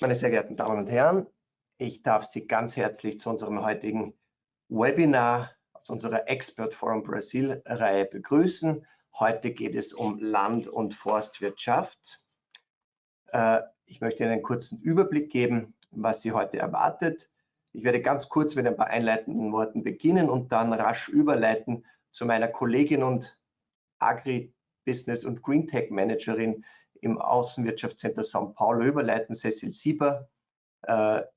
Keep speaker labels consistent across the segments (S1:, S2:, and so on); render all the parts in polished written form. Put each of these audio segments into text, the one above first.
S1: Meine sehr geehrten Damen und Herren, ich darf Sie ganz herzlich zu unserem heutigen Webinar aus unserer Expert Forum Brasil-Reihe begrüßen. Heute geht es um Land- und Forstwirtschaft. Ich möchte Ihnen einen kurzen Überblick geben, was Sie heute erwartet. Ich werde ganz kurz mit ein paar einleitenden Worten beginnen und dann rasch überleiten zu meiner Kollegin und Agribusiness und Green Tech Managerin im AußenwirtschaftsCenter São Paulo überleiten, Cécile Siber.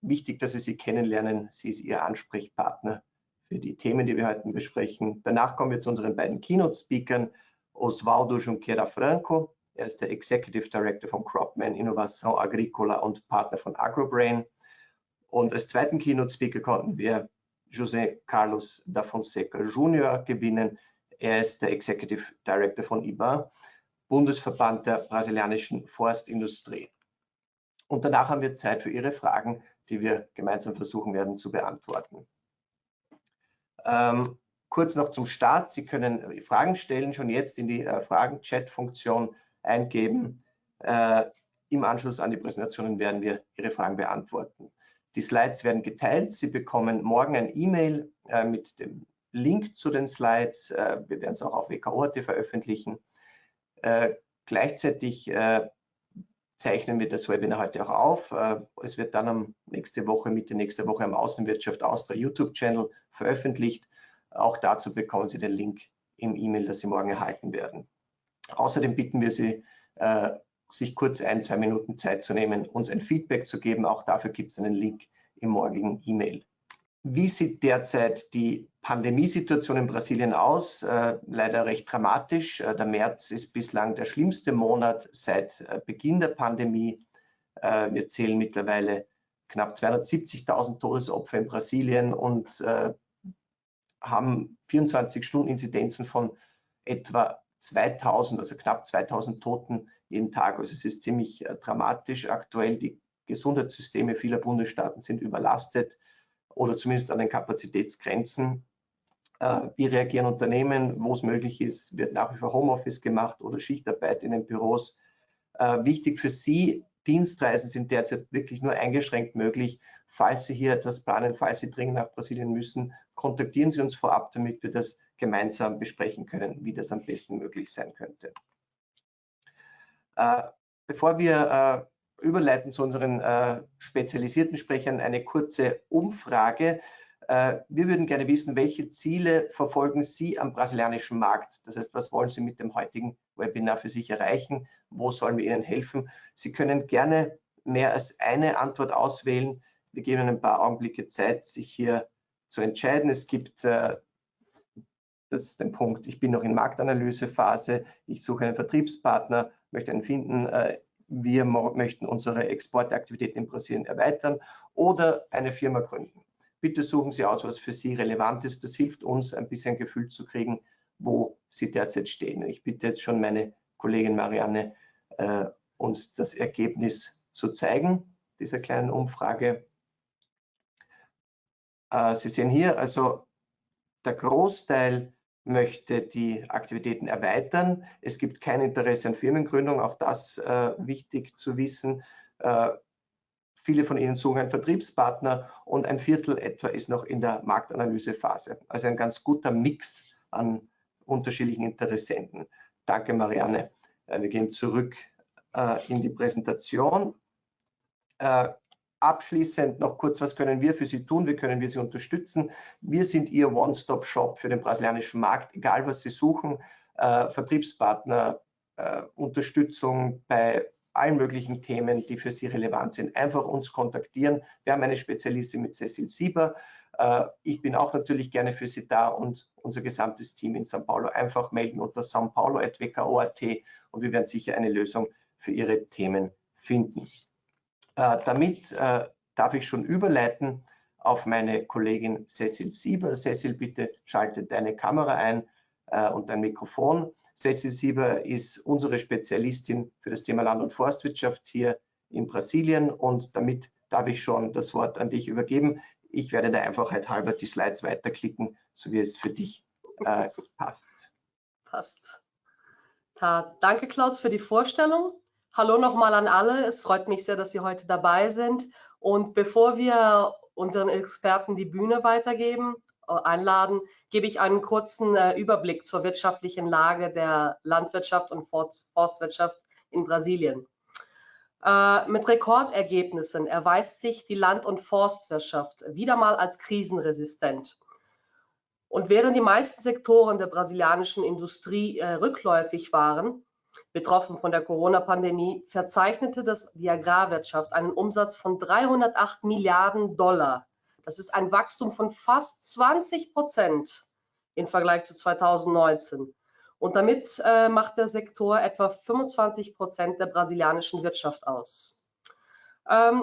S1: Wichtig, dass Sie sie kennenlernen. Sie ist Ihr Ansprechpartner für die Themen, die wir heute besprechen. Danach kommen wir zu unseren beiden Keynote-Speakern, Oswaldo Junqueira Franco. Er ist der Executive Director von Cropman, Innovação Agrícola und Partner von Agrobrain. Und als zweiten Keynote-Speaker konnten wir José Carlos da Fonseca Jr. gewinnen. Er ist der Executive Director von Ibá, Bundesverband der brasilianischen Forstindustrie. Und danach haben wir Zeit für Ihre Fragen, die wir gemeinsam versuchen werden zu beantworten. Kurz noch zum Start. Sie können Fragen stellen, schon jetzt in die Fragen-Chat-Funktion eingeben. Im Anschluss an die Präsentationen werden wir Ihre Fragen beantworten. Die Slides werden geteilt. Sie bekommen morgen ein E-Mail mit dem Link zu den Slides. Wir werden es auch auf heute veröffentlichen. Gleichzeitig zeichnen wir das Webinar heute auch auf. Es wird dann Mitte nächste Woche am Außenwirtschaft Austria YouTube-Channel veröffentlicht. Auch dazu bekommen Sie den Link im E-Mail, das Sie morgen erhalten werden. Außerdem bitten wir Sie, sich kurz 1-2 Minuten Zeit zu nehmen, uns ein Feedback zu geben. Auch dafür gibt es einen Link im morgigen E-Mail. Wie sieht derzeit die Pandemiesituation in Brasilien aus? Leider recht dramatisch. Der März ist bislang der schlimmste Monat seit Beginn der Pandemie. Wir zählen mittlerweile knapp 270.000 Todesopfer in Brasilien und haben 24-Stunden-Inzidenzen von etwa 2000, also knapp 2000 Toten jeden Tag. Also es ist ziemlich dramatisch aktuell. Die Gesundheitssysteme vieler Bundesstaaten sind überlastet oder zumindest an den Kapazitätsgrenzen. Wie reagieren Unternehmen? Wo es möglich ist, wird nach wie vor Homeoffice gemacht oder Schichtarbeit in den Büros. Wichtig für Sie, Dienstreisen sind derzeit wirklich nur eingeschränkt möglich. Falls Sie hier etwas planen, falls Sie dringend nach Brasilien müssen, kontaktieren Sie uns vorab, damit wir das gemeinsam besprechen können, wie das am besten möglich sein könnte. Bevor wir überleiten zu unseren spezialisierten Sprechern, eine kurze Umfrage. Wir würden gerne wissen, welche Ziele verfolgen Sie am brasilianischen Markt? Das heißt, was wollen Sie mit dem heutigen Webinar für sich erreichen? Wo sollen wir Ihnen helfen? Sie können gerne mehr als eine Antwort auswählen. Wir geben Ihnen ein paar Augenblicke Zeit, sich hier zu entscheiden. Es gibt das ist der Punkt, ich bin noch in Marktanalysephase, ich suche einen Vertriebspartner, möchte einen finden, wir möchten unsere Exportaktivitäten in Brasilien erweitern oder eine Firma gründen. Bitte suchen Sie aus, was für Sie relevant ist. Das hilft uns, ein bisschen ein Gefühl zu kriegen, wo Sie derzeit stehen. Ich bitte jetzt schon meine Kollegin Marianne, uns das Ergebnis zu zeigen, dieser kleinen Umfrage. Sie sehen hier, also der Großteil möchte die Aktivitäten erweitern. Es gibt kein Interesse an Firmengründung, auch das wichtig zu wissen. Viele von Ihnen suchen einen Vertriebspartner und ein Viertel etwa ist noch in der Marktanalysephase. Also ein ganz guter Mix an unterschiedlichen Interessenten. Danke, Marianne. Wir gehen zurück in die Präsentation. Abschließend noch kurz, was können wir für Sie tun? Wie können wir Sie unterstützen? Wir sind Ihr One-Stop-Shop für den brasilianischen Markt, egal was Sie suchen, Vertriebspartner, Unterstützung bei allen möglichen Themen, die für Sie relevant sind. Einfach uns kontaktieren. Wir haben eine Spezialistin mit Cécile Siber. Ich bin auch natürlich gerne für Sie da und unser gesamtes Team in São Paulo. Einfach melden unter saopaulo@wko.at und wir werden sicher eine Lösung für Ihre Themen finden. Damit darf ich schon überleiten auf meine Kollegin Cécile Siber. Cécile, bitte schalte deine Kamera ein und dein Mikrofon. Cécile Siber ist unsere Spezialistin für das Thema Land- und Forstwirtschaft hier in Brasilien und damit darf ich schon das Wort an dich übergeben. Ich werde der Einfachheit halber die Slides weiterklicken, so wie es für dich passt.
S2: Passt. Danke, Klaus, für die Vorstellung. Hallo nochmal an alle. Es freut mich sehr, dass Sie heute dabei sind. Und bevor wir unseren Experten die Bühne einladen, gebe ich einen kurzen Überblick zur wirtschaftlichen Lage der Landwirtschaft und Forstwirtschaft in Brasilien. Mit Rekordergebnissen erweist sich die Land- und Forstwirtschaft wieder mal als krisenresistent. Und während die meisten Sektoren der brasilianischen Industrie rückläufig waren, betroffen von der Corona-Pandemie, verzeichnete die Agrarwirtschaft einen Umsatz von 308 Milliarden $. Das ist ein Wachstum von fast 20% im Vergleich zu 2019. Und damit macht der Sektor etwa 25% der brasilianischen Wirtschaft aus.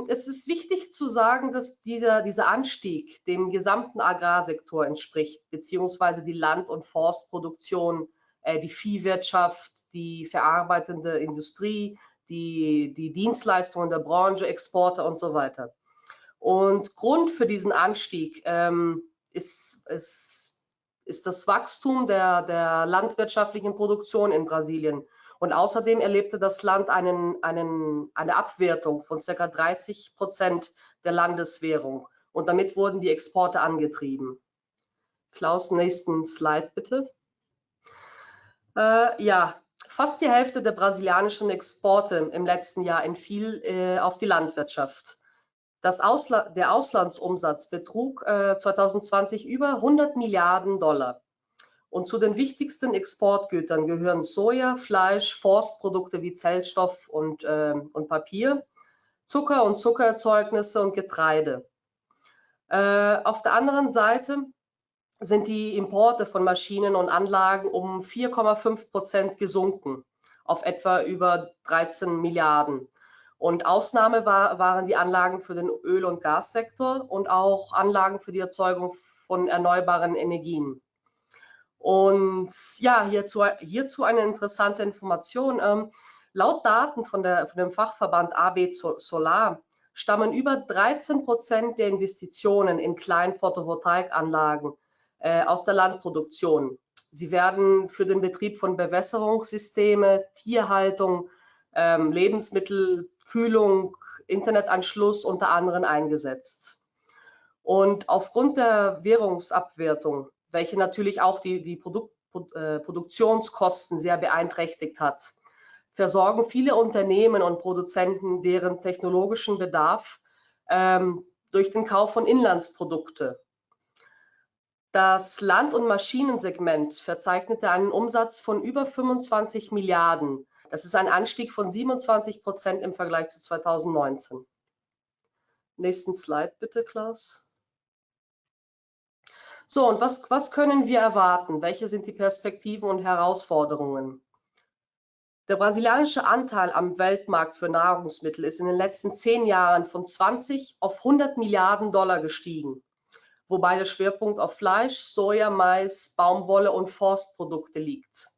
S2: Es ist wichtig zu sagen, dass dieser Anstieg dem gesamten Agrarsektor entspricht, beziehungsweise die Land- und Forstproduktion, die Viehwirtschaft, die verarbeitende Industrie, die Dienstleistungen der Branche, Exporte und so weiter. Und Grund für diesen Anstieg ist das Wachstum der landwirtschaftlichen Produktion in Brasilien. Und außerdem erlebte das Land eine Abwertung von ca. 30% der Landeswährung. Und damit wurden die Exporte angetrieben. Klaus, nächsten Slide bitte. Ja, fast die Hälfte der brasilianischen Exporte im letzten Jahr entfiel auf die Landwirtschaft. Der Auslandsumsatz betrug 2020 über 100 Milliarden $. Und zu den wichtigsten Exportgütern gehören Soja, Fleisch, Forstprodukte wie Zellstoff und Papier, Zucker und Zuckererzeugnisse und Getreide. Auf der anderen Seite sind die Importe von Maschinen und Anlagen um 4,5% gesunken auf etwa über 13 Milliarden. Und Ausnahme waren die Anlagen für den Öl- und Gassektor und auch Anlagen für die Erzeugung von erneuerbaren Energien. Und ja, hierzu eine interessante Information. Laut Daten von dem Fachverband AB Solar stammen über 13% der Investitionen in Kleinphotovoltaikanlagen aus der Landproduktion. Sie werden für den Betrieb von Bewässerungssysteme, Tierhaltung, Lebensmittel, Kühlung, Internetanschluss unter anderem eingesetzt. Und aufgrund der Währungsabwertung, welche natürlich auch die Produktionskosten sehr beeinträchtigt hat, versorgen viele Unternehmen und Produzenten deren technologischen Bedarf durch den Kauf von Inlandsprodukten. Das Land- und Maschinensegment verzeichnete einen Umsatz von über 25 Milliarden. Das ist ein Anstieg von 27% im Vergleich zu 2019. Nächsten Slide bitte, Klaus. So, und was können wir erwarten? Welche sind die Perspektiven und Herausforderungen? Der brasilianische Anteil am Weltmarkt für Nahrungsmittel ist in den letzten 10 Jahren von 20 auf 100 Milliarden $ gestiegen, wobei der Schwerpunkt auf Fleisch, Soja, Mais, Baumwolle und Forstprodukte liegt.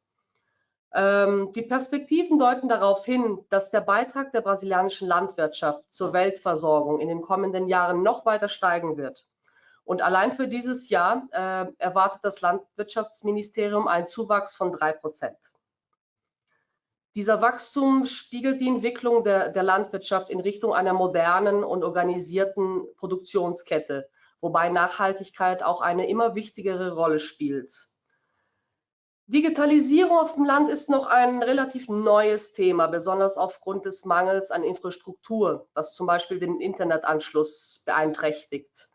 S2: Die Perspektiven deuten darauf hin, dass der Beitrag der brasilianischen Landwirtschaft zur Weltversorgung in den kommenden Jahren noch weiter steigen wird. Und allein für dieses Jahr erwartet das Landwirtschaftsministerium einen Zuwachs von 3%. Dieser Wachstum spiegelt die Entwicklung der Landwirtschaft in Richtung einer modernen und organisierten Produktionskette, wobei Nachhaltigkeit auch eine immer wichtigere Rolle spielt. Digitalisierung auf dem Land ist noch ein relativ neues Thema, besonders aufgrund des Mangels an Infrastruktur, was zum Beispiel den Internetanschluss beeinträchtigt.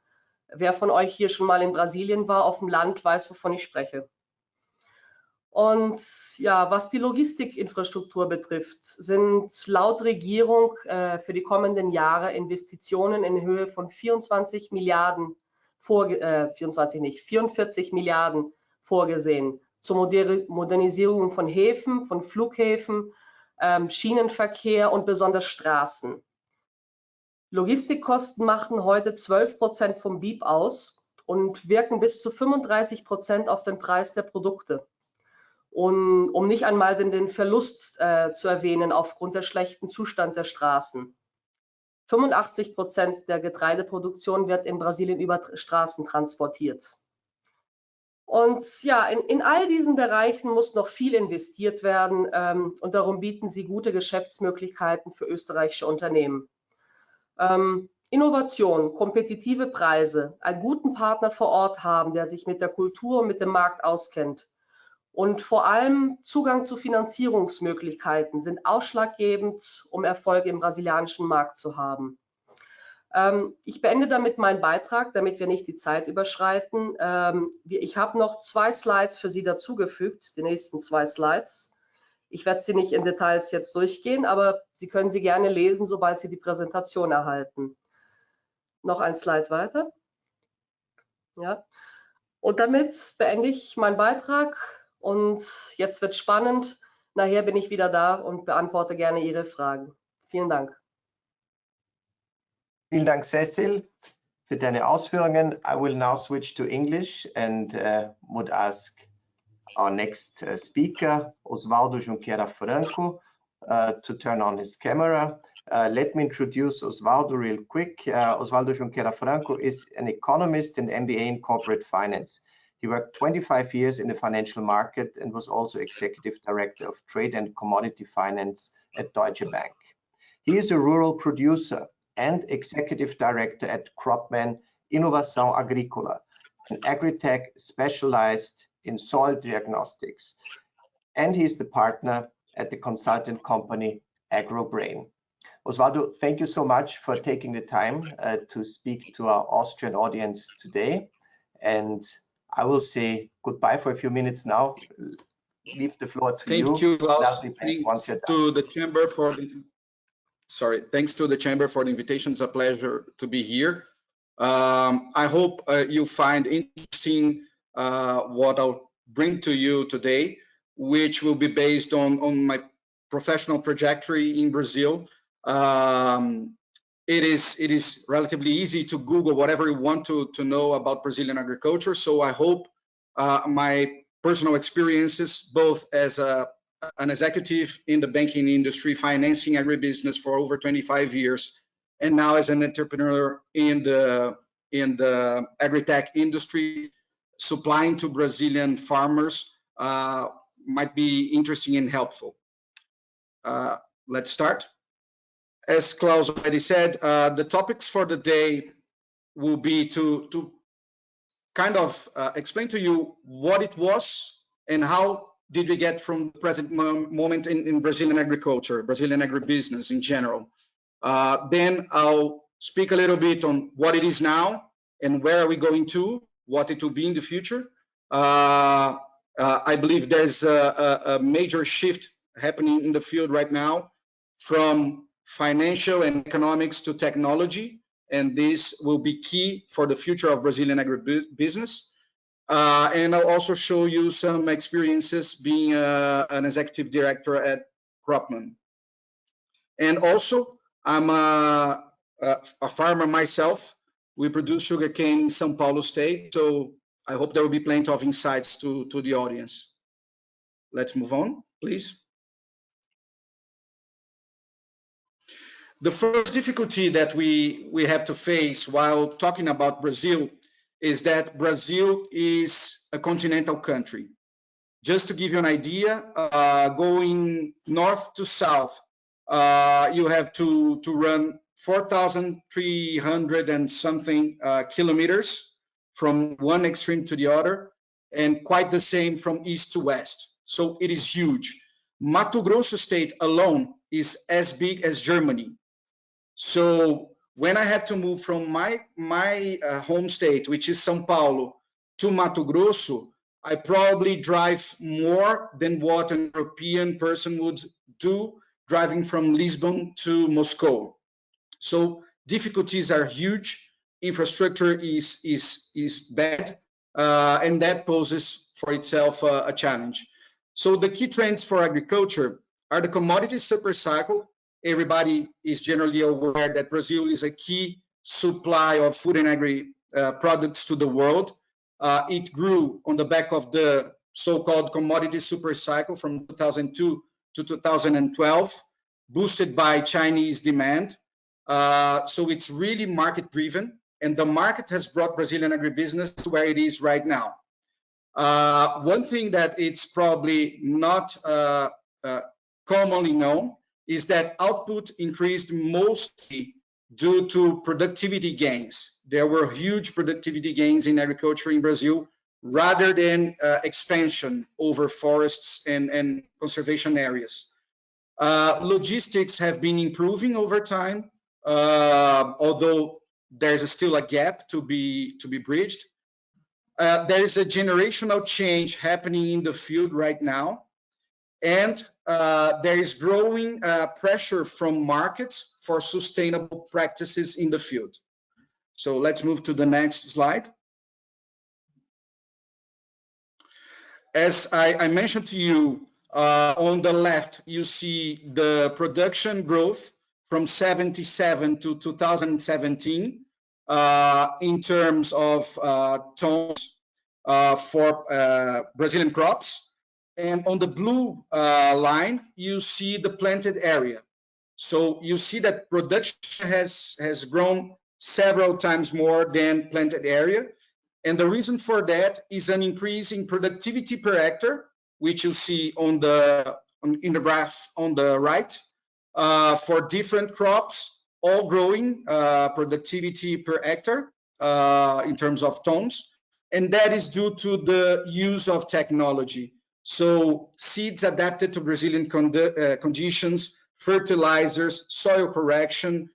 S2: Wer von euch hier schon mal in Brasilien war, auf dem Land, weiß, wovon ich spreche. Und ja, was die Logistikinfrastruktur betrifft, sind laut Regierung für die kommenden Jahre Investitionen in Höhe von 44 Milliarden vorgesehen zur Modernisierung von Häfen, von Flughäfen, Schienenverkehr und besonders Straßen. Logistikkosten machen heute 12% vom BIP aus und wirken bis zu 35% auf den Preis der Produkte. Und, um nicht einmal den Verlust zu erwähnen aufgrund der schlechten Zustand der Straßen. 85% der Getreideproduktion wird in Brasilien über Straßen transportiert. Und ja, in all diesen Bereichen muss noch viel investiert werden und darum bieten sie gute Geschäftsmöglichkeiten für österreichische Unternehmen. Innovation, kompetitive Preise, einen guten Partner vor Ort haben, der sich mit der Kultur und mit dem Markt auskennt. Und vor allem Zugang zu Finanzierungsmöglichkeiten sind ausschlaggebend, um Erfolg im brasilianischen Markt zu haben. Ich beende damit meinen Beitrag, damit wir nicht die Zeit überschreiten. Ich habe noch 2 Slides für Sie dazugefügt, die nächsten 2 Slides. Ich werde sie nicht in Details jetzt durchgehen, aber Sie können sie gerne lesen, sobald Sie die Präsentation erhalten. Noch ein Slide weiter. Ja. Und damit beende ich meinen Beitrag und jetzt wird spannend. Nachher bin ich wieder da und beantworte gerne Ihre Fragen. Vielen Dank.
S1: Vielen Dank, Cécile, für deine Ausführungen. I will now switch to English and would ask our next speaker, Oswaldo Junqueira Franco, to turn on his camera. Let me introduce Oswaldo real quick. Oswaldo Junqueira Franco is an economist and MBA in corporate finance. He worked 25 years in the financial market and was also executive director of trade and commodity finance at Deutsche Bank. He is a rural producer and executive director at Cropman Inovação Agrícola, an agri-tech specialized in soil diagnostics. And he is the partner at the consultant company AgroBrain. Oswaldo, thank you so much for taking the time to speak to our Austrian audience today. And I will say goodbye for a few minutes now. Leave the floor to you.
S3: Thank you, Klaus.
S1: Once you're done.
S3: To the chamber for the, thanks to the chamber for the invitation. It's a pleasure to be here. I hope you find interesting what I'll bring to you today, which will be based on my professional trajectory in Brazil. It is relatively easy to Google whatever you want to know about Brazilian agriculture. So I hope my personal experiences, both as an executive in the banking industry, financing agribusiness for over 25 years, and now as an entrepreneur in the agri-tech industry, supplying to Brazilian farmers, might be interesting and helpful. Let's start. As Klaus already said, the topics for the day will be to kind of explain to you what it was and how did we get from the present moment in Brazilian agriculture, Brazilian agribusiness in general. Then I'll speak a little bit on what it is now and where are we going to, what it will be in the future. I believe there's a major shift happening in the field right now from financial and economics to technology, and this will be key for the future of Brazilian agribusiness. And I'll also show you some experiences being an executive director at Cropman. And also, I'm a farmer myself. We produce sugarcane in São Paulo state, so I hope there will be plenty of insights to the audience. Let's move on, please. The first difficulty that we have to face while talking about Brazil is that Brazil is a continental country. Just to give you an idea, going north to south, you have to run 4,300 and something kilometers from one extreme to the other, and quite the same from east to west. So it is huge. Mato Grosso state alone is as big as Germany. So when I have to move from my home state, which is São Paulo, to Mato Grosso, I probably drive more than what an European person would do driving from Lisbon to Moscow. So difficulties are huge. Infrastructure is bad, and that poses for itself a challenge. So the key trends for agriculture are the commodity super cycle. Everybody is generally aware that Brazil is a key supply of food and agri products to the world. It grew on the back of the so-called commodity super cycle from 2002 to 2012, boosted by Chinese demand. So it's really market driven, and the market has brought Brazilian agribusiness to where it is right now. One thing that it's probably not commonly known is that output increased mostly due to productivity gains. There were huge productivity gains in agriculture in Brazil rather than expansion over forests and conservation areas. Logistics have been improving over time, although there's still a gap to be bridged. There is a generational change happening in the field right now, and there is growing pressure from markets for sustainable practices in the field. So let's move to the next slide. As I mentioned to you, on the left, you see the production growth from 77 to 2017 in terms of tons for Brazilian crops. And on the blue line, you see the planted area. So you see that production has grown several times more than planted area. And the reason for that is an increase in productivity per hectare, which you see in the graph on the right, for different crops, all growing productivity per hectare in terms of tons. And that is due to the use of technology. So seeds adapted to Brazilian conditions, fertilizers, soil correction,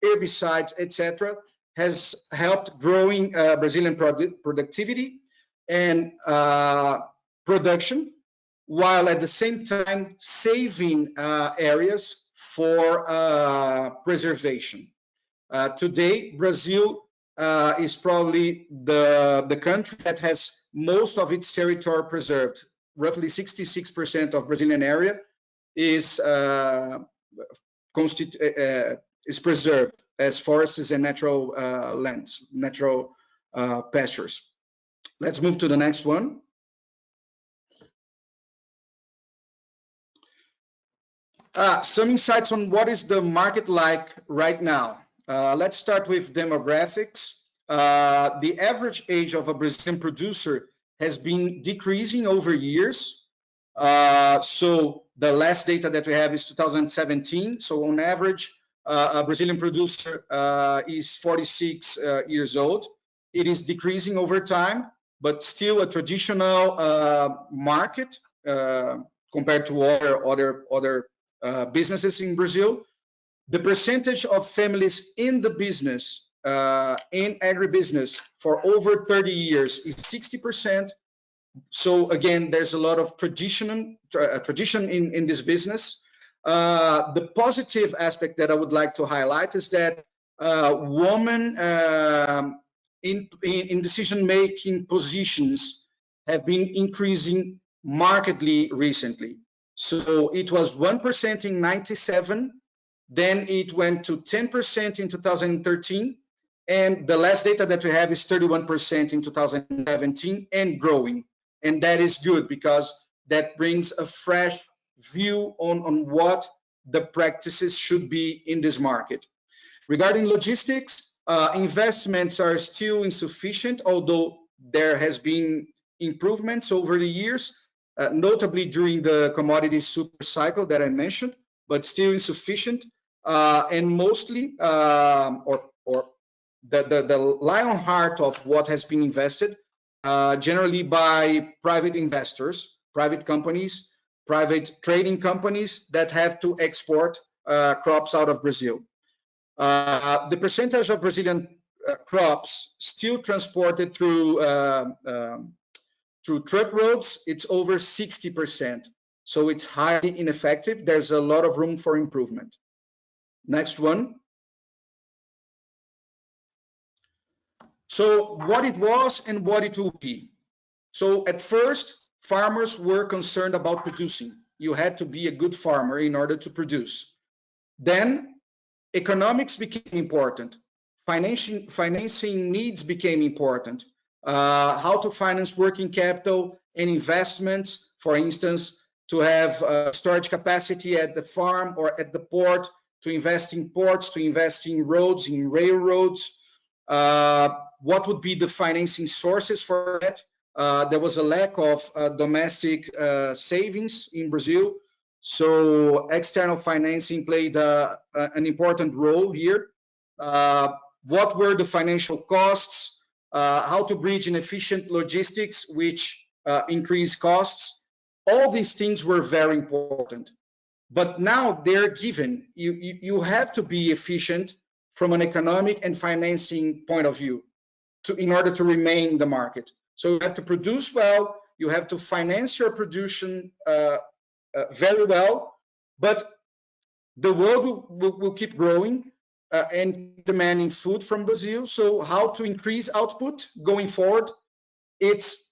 S3: herbicides, etc., has helped growing Brazilian productivity and production, while at the same time saving areas for preservation. Today, Brazil is probably the country that has most of its territory preserved. Roughly 66% of Brazilian area is preserved as forests and natural lands, natural pastures. Let's move to the next one. Some insights on what is the market like right now. Let's start with demographics. The average age of a Brazilian producer has been decreasing over years. So the last data that we have is 2017. So on average, a Brazilian producer is 46 years old. It is decreasing over time, but still a traditional market compared to other businesses in Brazil. The percentage of families in the business, in agribusiness, for over 30 years is 60%. So again, there's a lot of tradition in this business. The positive aspect that I would like to highlight is that women in decision-making positions have been increasing markedly recently. So it was 1% in 97, then it went to 10% in 2013, and the last data that we have is 31% in 2017 and growing. And that is good because that brings a fresh view on what the practices should be in this market. Regarding logistics, investments are still insufficient, although there has been improvements over the years, notably during the commodity super cycle that I mentioned, but still insufficient, and mostly, or the lion heart of what has been invested, generally by private investors, private companies, private trading companies that have to export crops out of Brazil. The percentage of Brazilian crops still transported through truck roads, it's over 60%. So it's highly ineffective. There's a lot of room for improvement. Next one. So what it was and what it will be. So at first, farmers were concerned about producing. You had to be a good farmer in order to produce. Then economics became important. Financing needs became important. How to finance working capital and investments, for instance, to have storage capacity at the farm or at the port, to invest in ports, to invest in roads, in railroads. What would be the financing sources for that? there was a lack of domestic savings in Brazil. So external financing played an important role here. What were the financial costs? How to bridge inefficient logistics, which increase costs. All these things were very important. But now they're given. You have to be efficient from an economic and financing point of view in order to remain in the market. So you have to produce well, you have to finance your production very well, but the world will keep growing and demanding food from Brazil. So how to increase output going forward? It's,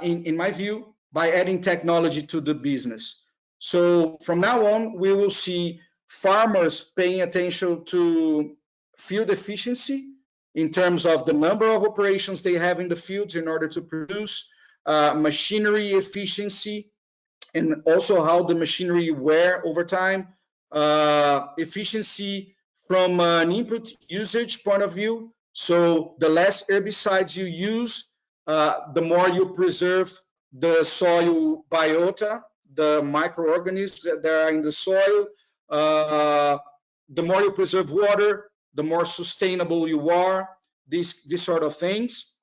S3: in my view, by adding technology to the business. So from now on, we will see farmers paying attention to field efficiency in terms of the number of operations they have in the fields in order to produce, machinery efficiency, and also how the machinery wear over time, efficiency from an input usage point of view. So the less herbicides you use, the more you preserve the soil biota, the microorganisms that are in the soil. The more you preserve water, the more sustainable you are, these sort of things.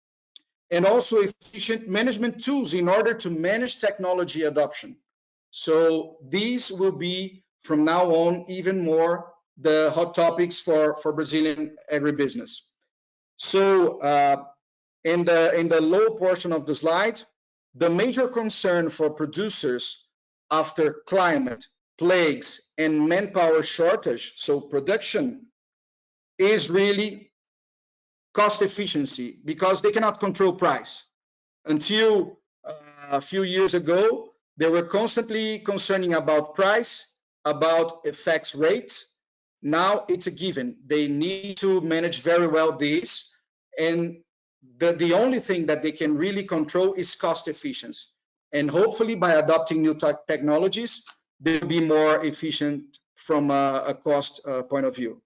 S3: And also efficient management tools in order to manage technology adoption. So these will be, from now on, even more the hot topics for Brazilian agribusiness. So in the low portion of the slide, the major concern for producers after climate, plagues, and manpower shortage, so production, is really cost efficiency, because they cannot control price. Until a few years ago, they were constantly concerning about price, about FX rates. Now it's a given. They need to manage very well this, and the only thing that they can really control is cost efficiency. And hopefully by adopting new technologies, they'll be more efficient from a cost point of view.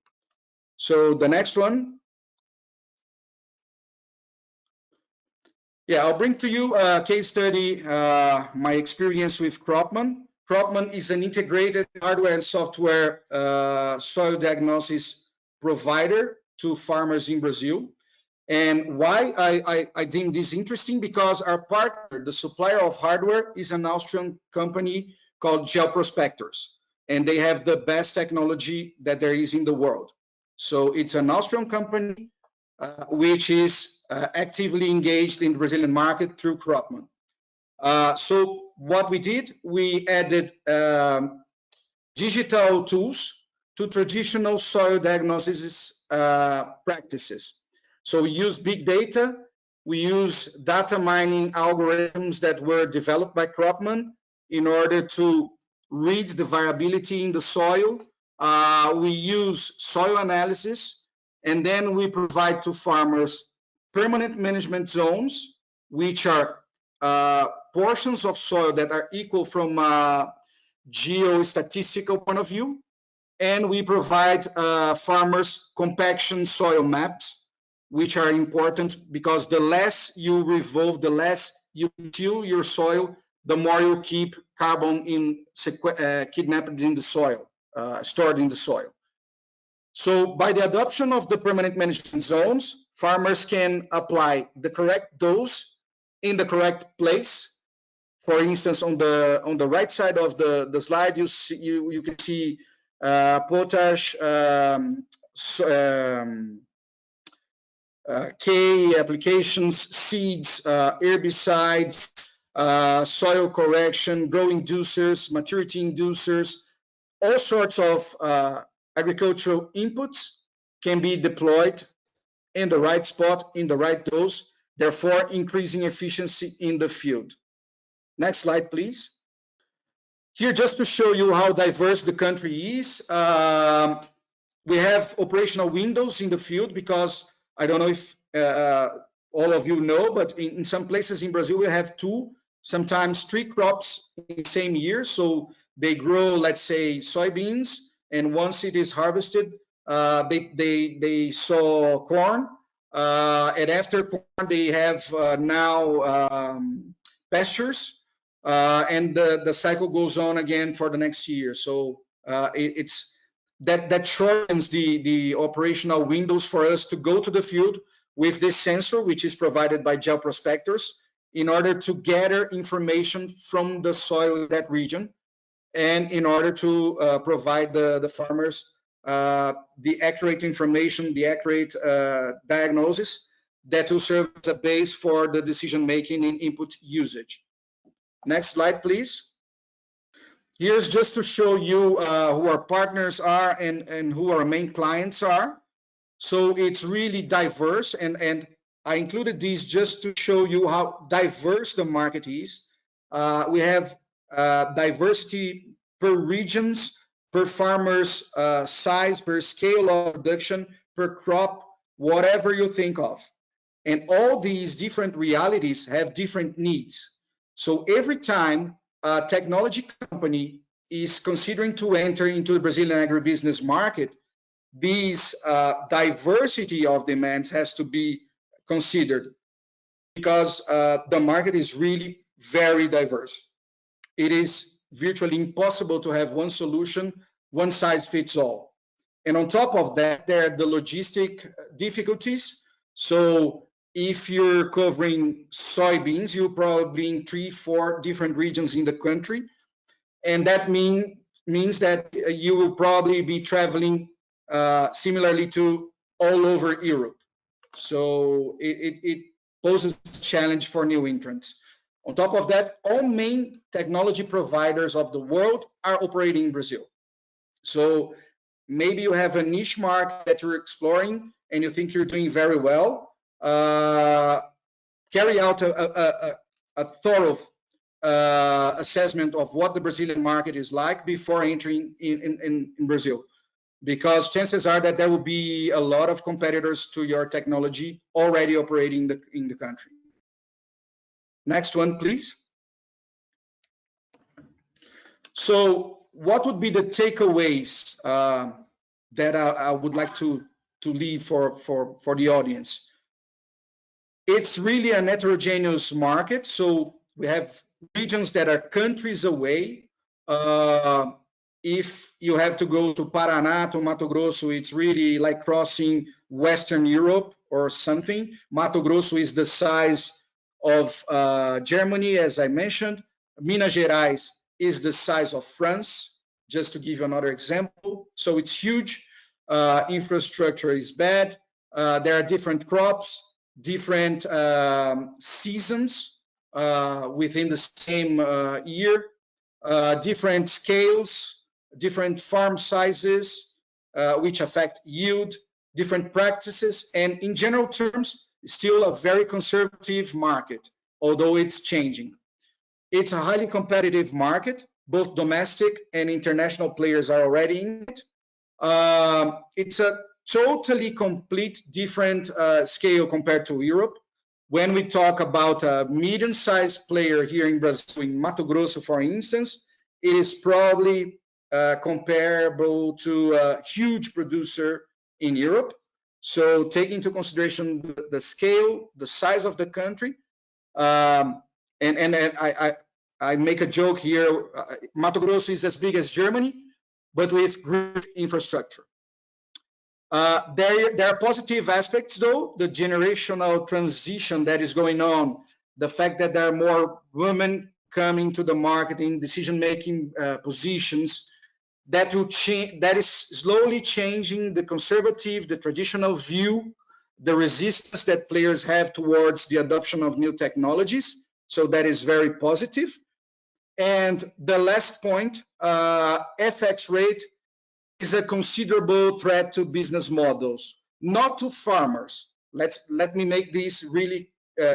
S3: So the next one. Yeah, I'll bring to you a case study, my experience with Cropman. Cropman is an integrated hardware and software soil diagnosis provider to farmers in Brazil. And why I deem this interesting? Because our partner, the supplier of hardware, is an Austrian company called Gel Prospectors, and they have the best technology that there is in the world. So it's an Austrian company which is actively engaged in the Brazilian market through Cropman. So what we did, we added digital tools to traditional soil diagnosis practices. So we use big data, we use data mining algorithms that were developed by Cropman in order to read the variability in the soil. We use soil analysis, and then we provide to farmers permanent management zones, which are portions of soil that are equal from a geostatistical point of view. And we provide farmers compaction soil maps, which are important because the less you revolve, the less you till your soil, the more you keep carbon kidnapped in the soil, stored in the soil. So by the adoption of the permanent management zones, farmers can apply the correct dose in the correct place. For instance, on the right side of the slide, you can see potash, K applications, seeds, herbicides, soil correction, grow inducers, maturity inducers, all sorts of agricultural inputs can be deployed in the right spot, in the right dose, therefore increasing efficiency in the field. Next slide, please. Here, just to show you how diverse the country is, we have operational windows in the field because I don't know if all of you know, but in some places in Brazil, we have 2, sometimes 3 crops in the same year. So they grow, let's say, soybeans, and once it is harvested, they sow corn. and after corn they have now pastures, and the cycle goes on again for the next year. So it's that shortens the operational windows for us to go to the field with this sensor, which is provided by geoprospectors, in order to gather information from the soil in that region, and in order to provide the farmers the accurate information, the accurate diagnosis that will serve as a base for the decision making in input usage. Next slide, please. Here's just to show you who our partners are and who our main clients are. So it's really diverse, and I included these just to show you how diverse the market is. We have diversity per regions, per farmers size, per scale of production, per crop, whatever you think of. And all these different realities have different needs. So every time a technology company is considering to enter into the Brazilian agribusiness market, these diversity of demands has to be considered, because the market is really very diverse. It is virtually impossible to have one solution, one size fits all. And on top of that, there are the logistic difficulties. So if you're covering soybeans, you're probably in 3-4 different regions in the country. And that means that you will probably be traveling similarly to all over Europe. So it poses a challenge for new entrants. On top of that, all main technology providers of the world are operating in Brazil. So maybe you have a niche market that you're exploring and you think you're doing very well. Carry out a thorough assessment of what the Brazilian market is like before entering in Brazil, because chances are that there will be a lot of competitors to your technology already operating in the country. Next one, please. So what would be the takeaways that I would like to leave for the audience? It's really an heterogeneous market. So we have regions that are countries away. If you have to go to Paraná, to Mato Grosso, it's really like crossing Western Europe or something. Mato Grosso is the size of Germany, as I mentioned. Minas Gerais is the size of France, just to give you another example. So it's huge. Infrastructure is bad. There are different crops, different seasons within the same year, different scales, different farm sizes, which affect yield, different practices, and in general terms, still a very conservative market, although it's changing. It's a highly competitive market. Both domestic and international players are already in it. It's a totally complete different scale compared to Europe. When we talk about a medium-sized player here in Brazil, in Mato Grosso, for instance, it is probably comparable to a huge producer in Europe. So take into consideration the scale, the size of the country, and I make a joke here. Mato Grosso is as big as Germany, but with great infrastructure. There are positive aspects, though. The generational transition that is going on, the fact that there are more women coming to the market in decision-making positions, that will change. That is slowly changing the conservative, the traditional view, the resistance that players have towards the adoption of new technologies. So that is very positive. And the last point, FX rate is a considerable threat to business models, not to farmers. Let me make this really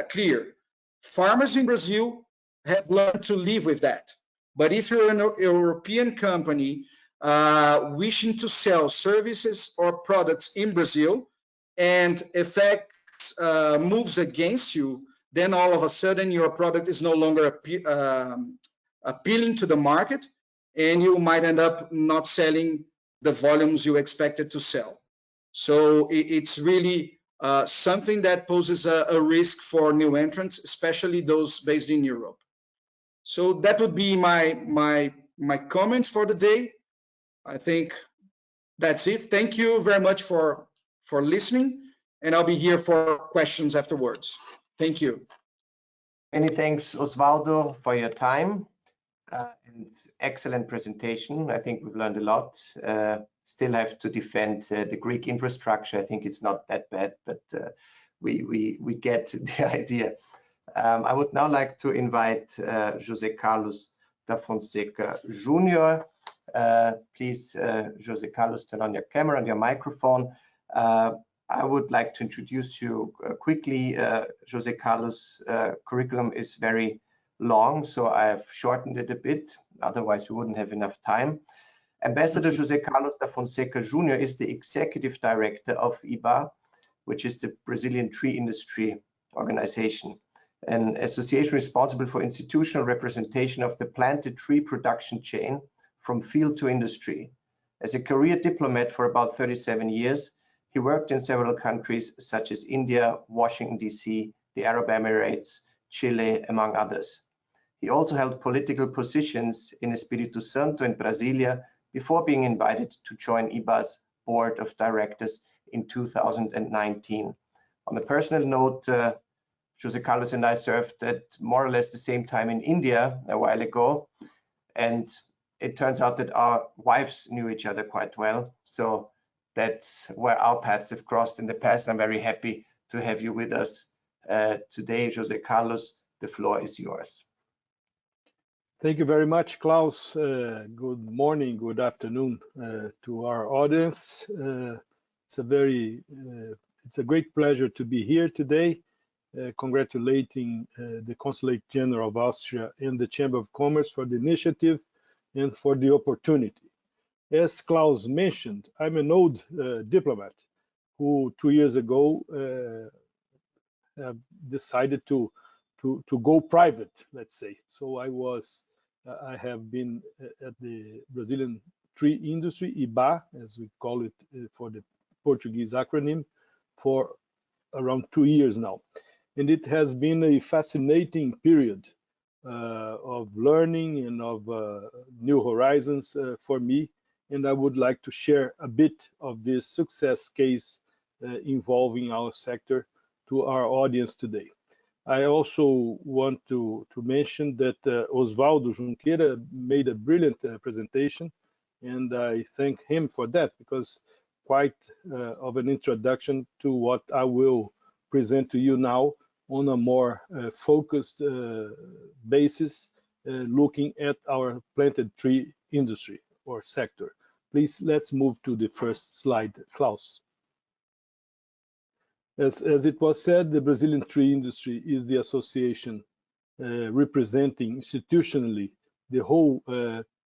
S3: clear. Farmers in Brazil have learned to live with that. But if you're an European company wishing to sell services or products in Brazil, and FX moves against you, then all of a sudden your product is no longer appealing to the market, and you might end up not selling the volumes you expected to sell. So it's really something that poses a risk for new entrants, especially those based in Europe. So that would be my comments for the day. I think that's it. Thank you very much for listening, and I'll be here for questions afterwards. Thank you.
S1: Many thanks, Oswaldo, for your time and excellent presentation. I think we've learned a lot. Still have to defend the Greek infrastructure. I think it's not that bad, but we get the idea. I would now like to invite José Carlos da Fonseca Jr. Please, José Carlos, turn on your camera and your microphone. I would like to introduce you quickly. José Carlos' curriculum is very long, so I've shortened it a bit. Otherwise, we wouldn't have enough time. Ambassador José Carlos da Fonseca Jr. is the Executive Director of Ibá, which is the Brazilian tree industry organization, an association responsible for institutional representation of the planted tree production chain from field to industry. As a career diplomat for about 37 years, he worked in several countries such as India, Washington, D.C., the Arab Emirates, Chile, among others. He also held political positions in Espírito Santo and Brasilia before being invited to join Ibá's board of directors in 2019. On a personal note, José Carlos and I served at more or less the same time in India a while ago, and it turns out that our wives knew each other quite well. So that's where our paths have crossed in the past. I'm very happy to have you with us today, José Carlos. The floor is yours.
S4: Thank you very much, Klaus. Good morning, good afternoon to our audience. It's a great pleasure to be here today, congratulating the Consulate General of Austria and the Chamber of Commerce for the initiative and for the opportunity. As Klaus mentioned, I'm an old diplomat who 2 years ago decided to go private, let's say. So I have been at the Brazilian tree industry, Ibá, as we call it for the Portuguese acronym, for around 2 years now. And it has been a fascinating period of learning and of new horizons for me. And I would like to share a bit of this success case involving our sector to our audience today. I also want to mention that Oswaldo Junqueira made a brilliant presentation, and I thank him for that, because quite of an introduction to what I will present to you now on a more focused basis, looking at our planted tree industry or sector. Please, let's move to the first slide, Klaus. As it was said, the Brazilian tree industry is the association representing institutionally the whole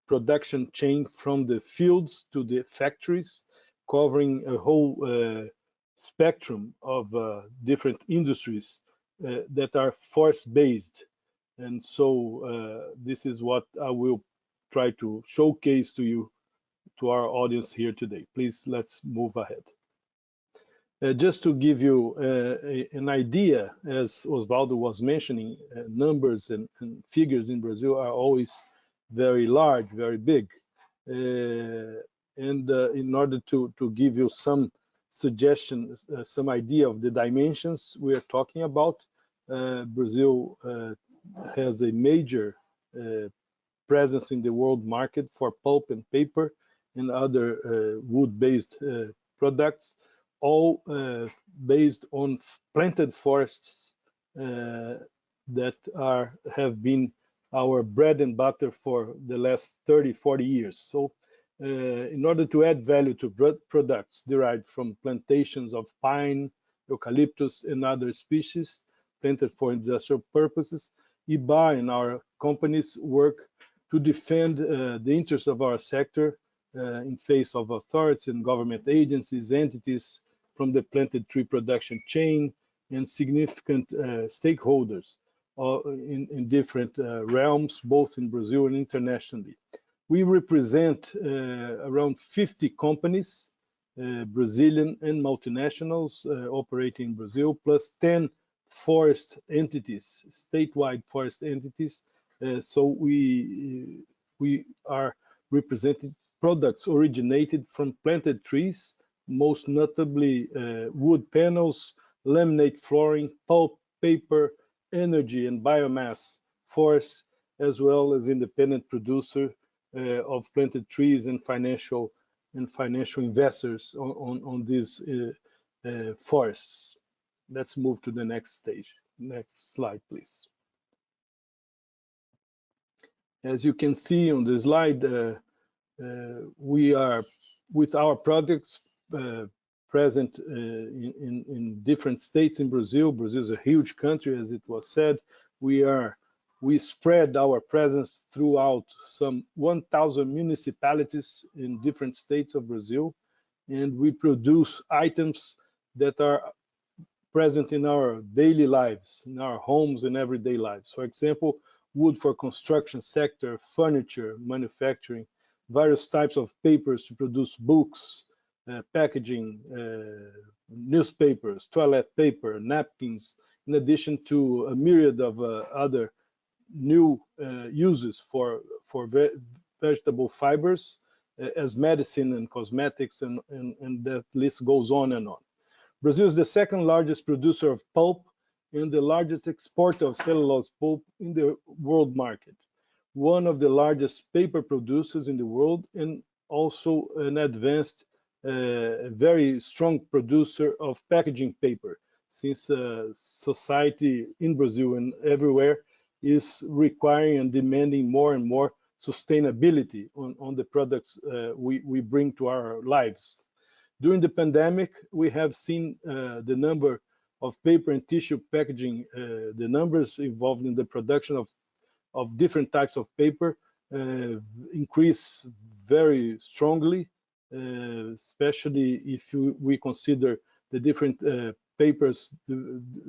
S4: production chain from the fields to the factories, covering a whole spectrum of different industries that are forest-based. And so this is what I will try to showcase to you, to our audience here today. Please, let's move ahead. Just to give you an idea, as Oswaldo was mentioning, numbers and figures in Brazil are always very large, very big. And in order to give you some suggestion, some idea of the dimensions we are talking about, Brazil has a major presence in the world market for pulp and paper and other wood-based products, all based on planted forests that have been our bread and butter for the last 30, 40 years. So in order to add value to products derived from plantations of pine, eucalyptus, and other species planted for industrial purposes, Ibá and our companies work to defend the interests of our sector in face of authorities and government agencies, entities from the planted tree production chain, and significant stakeholders in different realms, both in Brazil and internationally. We represent around 50 companies Brazilian and multinationals operating in Brazil, plus 10 forest entities, statewide forest entities. So we are representing products originated from planted trees, most notably wood panels, laminate flooring, pulp, paper, energy and biomass forests, as well as independent producer of planted trees and financial investors on these forests. Let's move to the next stage. Next slide, please. As you can see on the slide, we are with our products present in different states in Brazil. Brazil is a huge country, as it was said. We spread our presence throughout some 1,000 municipalities in different states of Brazil, and we produce items that are present in our daily lives, in our homes and everyday lives. For example, wood for construction sector, furniture, manufacturing, various types of papers to produce books, packaging, newspapers, toilet paper, napkins, in addition to a myriad of other new uses for vegetable fibers as medicine and cosmetics, and that list goes on and on. Brazil is the second largest producer of pulp and the largest exporter of cellulose pulp in the world market, one of the largest paper producers in the world, and also an advanced, very strong producer of packaging paper, since society in Brazil and everywhere is requiring and demanding more and more sustainability on the products we bring to our lives. During the pandemic, we have seen the number of paper and tissue packaging, the numbers involved in the production of different types of paper increase very strongly, especially if we consider the different papers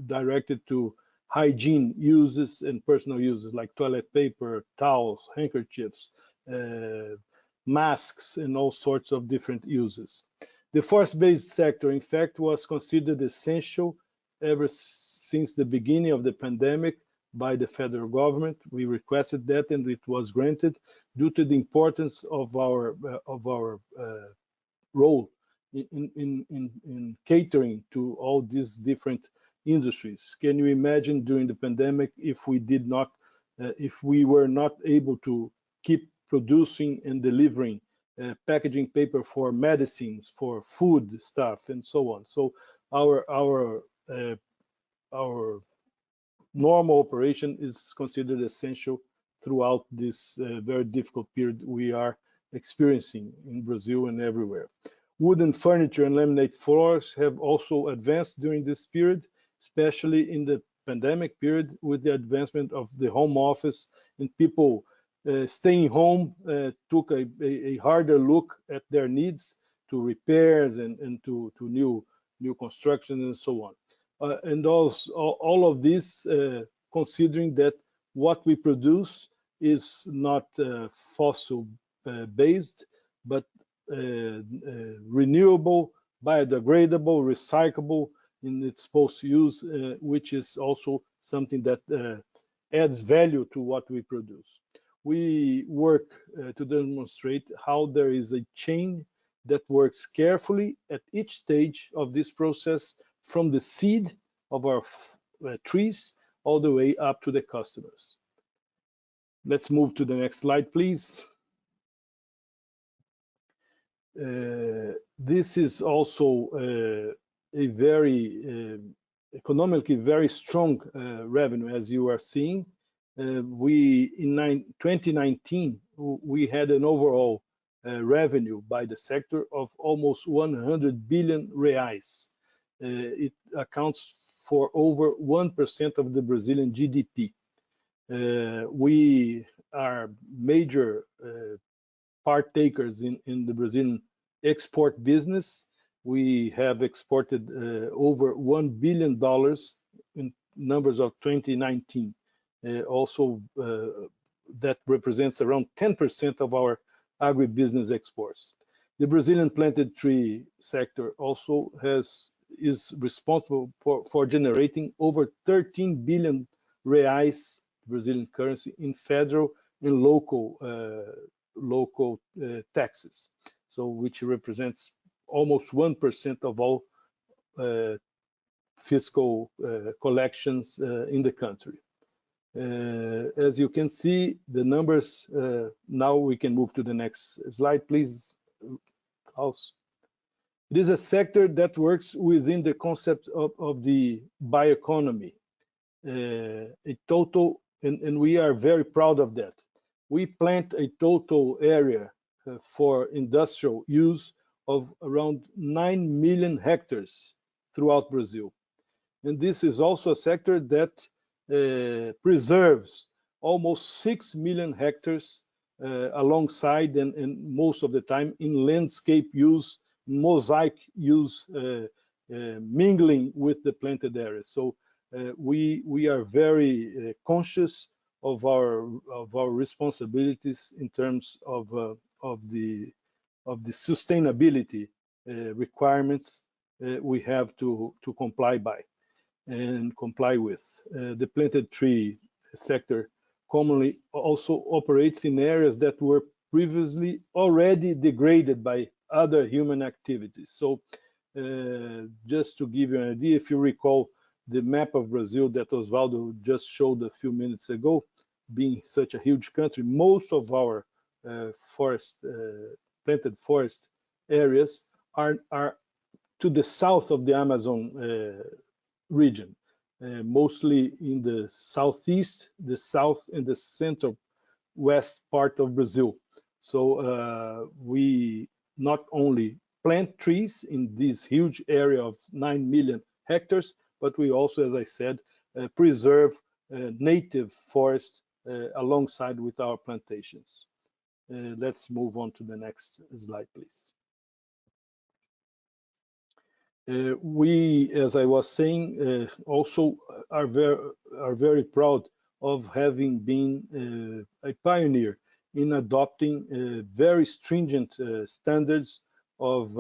S4: directed to hygiene uses and personal uses, like toilet paper, towels, handkerchiefs, masks, and all sorts of different uses. The forest-based sector, in fact, was considered essential ever since the beginning of the pandemic by the federal government. We requested that, and it was granted due to the importance of our role in catering to all these different industries. Can you imagine during the pandemic if we were not able to keep producing and delivering packaging paper for medicines, for food stuff, and so on? So our normal operation is considered essential throughout this very difficult period we are experiencing in Brazil and everywhere. Wooden furniture and laminate floors have also advanced during this period, especially in the pandemic period, with the advancement of the home office and people staying home took a harder look at their needs to repairs and to new construction and so on. And also all of this considering that what we produce is not fossil based, but renewable, biodegradable, recyclable in its post-use, which is also something that adds value to what we produce. We work to demonstrate how there is a chain that works carefully at each stage of this process, from the seed of our trees all the way up to the customers. Let's move to the next slide, please. This is also a very economically very strong revenue, as you are seeing. In 2019, we had an overall revenue by the sector of almost 100 billion reais. It accounts for over 1% of the Brazilian GDP. We are major partakers in the Brazilian export business. We have exported over $1 billion in numbers of 2019. Also, that represents around 10% of our agribusiness exports. The Brazilian planted tree sector also is responsible for generating over 13 billion reais, Brazilian currency, in federal and local taxes, so which represents almost 1% of all fiscal collections in the country. As you can see, the numbers, now we can move to the next slide, please, Klaus. It is a sector that works within the concept of the bioeconomy. A total, and we are very proud of that. We plant a total area for industrial use of around 9 million hectares throughout Brazil. And this is also a sector that preserves almost 6 million hectares alongside and most of the time in landscape use, mosaic use, mingling with the planted areas. So we are very conscious of our responsibilities in terms of the sustainability requirements we have to comply by and comply with. The planted tree sector commonly also operates in areas that were previously already degraded by other human activities. So just to give you an idea, if you recall the map of Brazil that Oswaldo just showed a few minutes ago, being such a huge country, most of our planted forest areas are to the south of the Amazon region, mostly in the southeast, the south, and the center west part of Brazil. So we not only plant trees in this huge area of 9 million hectares, but we also, as I said, preserve native forests alongside with our plantations. Let's move on to the next slide, please. We, as I was saying, also are very proud of having been a pioneer in adopting very stringent standards of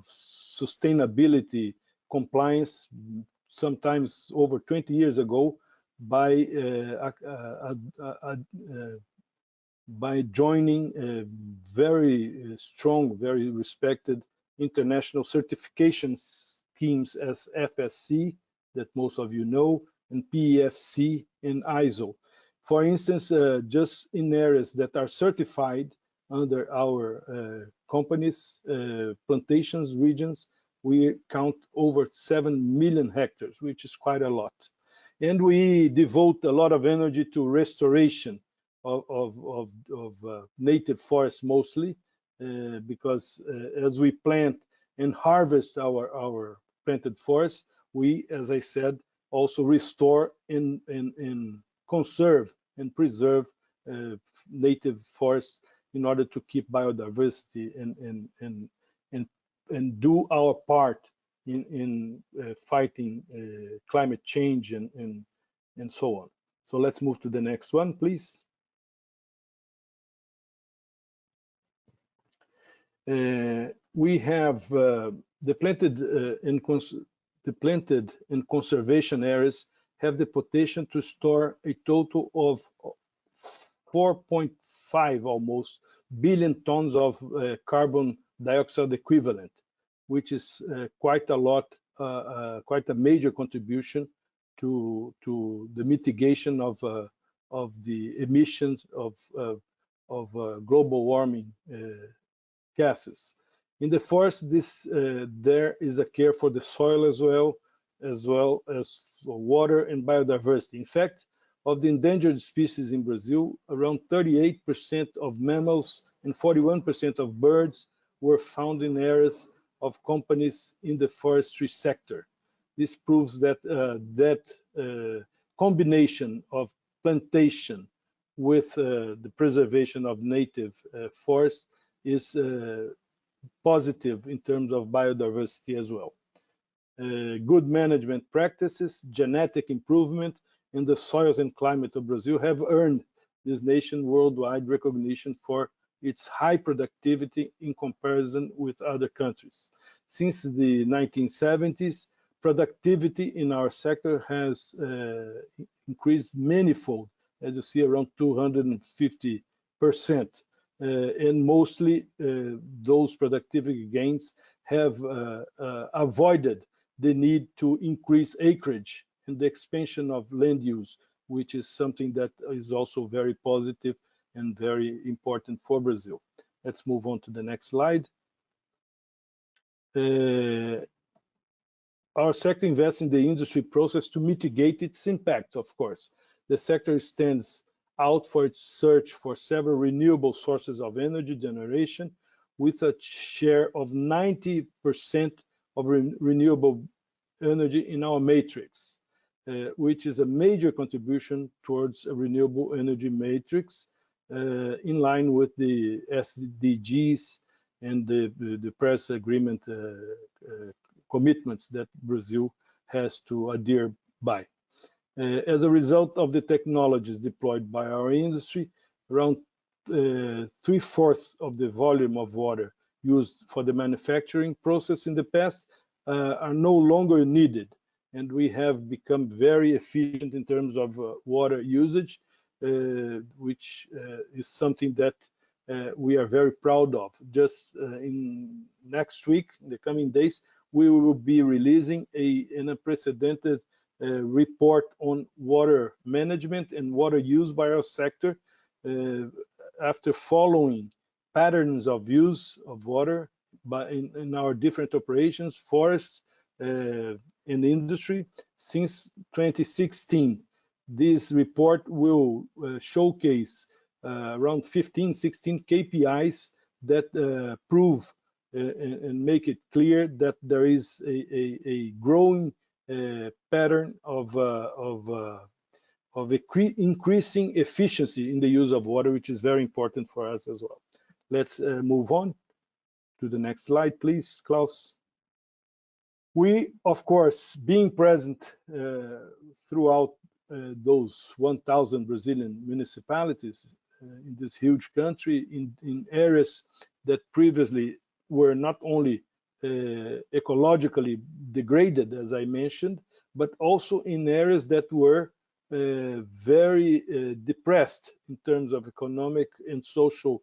S4: sustainability compliance, sometimes over 20 years ago, by joining very strong, very respected international certification schemes as FSC, that most of you know, and PEFC and ISO. For instance, just in areas that are certified under our companies, plantations regions, we count over 7 million hectares, which is quite a lot. And we devote a lot of energy to restoration of native forests mostly, because as we plant and harvest our planted forests, we, as I said, also restore and conserve and preserve native forests in order to keep biodiversity and do our part in fighting climate change and so on. So let's move to the next one, please. We have the planted and conservation areas have the potential to store a total of 4.5 almost billion tons of carbon dioxide equivalent, which is quite a lot, quite a major contribution to the mitigation of the emissions of global warming gases. In the forest, there is a care for the soil as well as for water and biodiversity. In fact, of the endangered species in Brazil, around 38% of mammals and 41% of birds were found in areas of companies in the forestry sector. This proves that combination of plantation with the preservation of native forests is positive in terms of biodiversity as well. Good management practices, genetic improvement, and the soils and climate of Brazil have earned this nation worldwide recognition for its high productivity in comparison with other countries. Since the 1970s, productivity in our sector has increased manifold, as you see, around 250%. And mostly those productivity gains have avoided the need to increase acreage and the expansion of land use, which is something that is also very positive and very important for Brazil. Let's move on to the next slide. Our sector invests in the industry process to mitigate its impacts, of course. The sector stands out for its search for several renewable sources of energy generation, with a share of 90% of renewable energy in our matrix, which is a major contribution towards a renewable energy matrix in line with the SDGs and the Paris Agreement commitments that Brazil has to adhere by. As a result of the technologies deployed by our industry, around 3/4 of the volume of water used for the manufacturing process in the past are no longer needed, and we have become very efficient in terms of water usage, which is something that we are very proud of. Just in next week, in the coming days, we will be releasing an unprecedented report on water management and water use by our sector, after following patterns of use of water in our different operations, forests, and industry since 2016. This report will showcase around 15-16 KPIs that prove and make it clear that there is a growing pattern of increasing efficiency in the use of water, which is very important for us as well. Let's move on to the next slide, please, Klaus. We, of course, being present throughout those 1,000 Brazilian municipalities in this huge country, in areas that previously were not only ecologically degraded, as I mentioned, but also in areas that were very depressed in terms of economic and social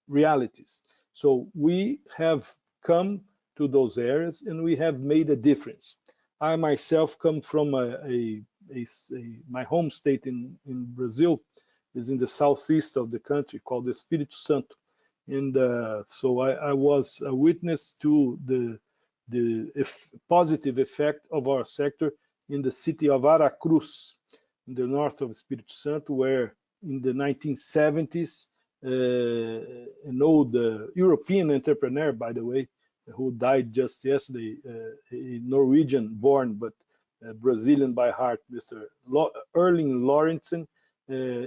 S4: realities. So we have come to those areas and we have made a difference. I myself come from my home state in Brazil is in the southeast of the country, called the Espírito Santo. And so I was a witness to the positive effect of our sector in the city of Aracruz, in the north of Espírito Santo, where in the 1970s, an old European entrepreneur, by the way, who died just yesterday, a Norwegian-born but Brazilian by heart, Mr. Erling Lorentzen,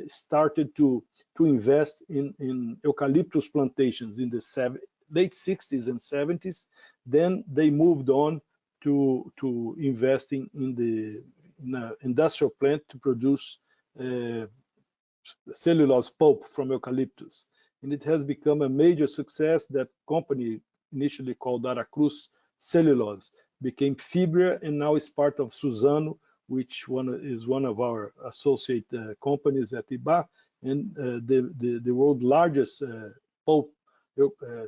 S4: started to invest in eucalyptus plantations in the late 60s and 70s. Then they moved on to investing in an industrial plant to produce cellulose pulp from eucalyptus. And it has become a major success. That company, initially called Aracruz Cellulose, became Fibria and now is part of Suzano, which is one of our associate companies at Ibá, and the world's largest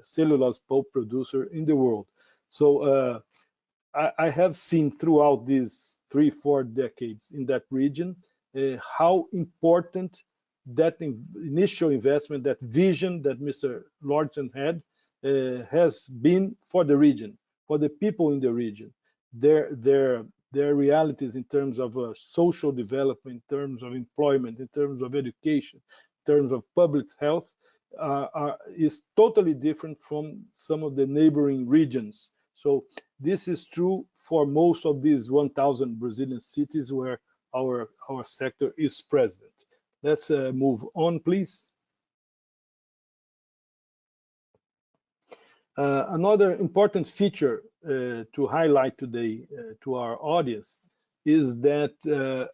S4: cellulose pulp producer in the world. So I have seen throughout these 3-4 decades in that region how important that initial investment, that vision that Mr. Lorentzen had, has been for the region, for the people in the region. Their realities in terms of social development, in terms of employment, in terms of education, in terms of public health, is totally different from some of the neighboring regions. So this is true for most of these 1,000 Brazilian cities where our sector is present. Let's move on, please. Another important feature to highlight today to our audience is that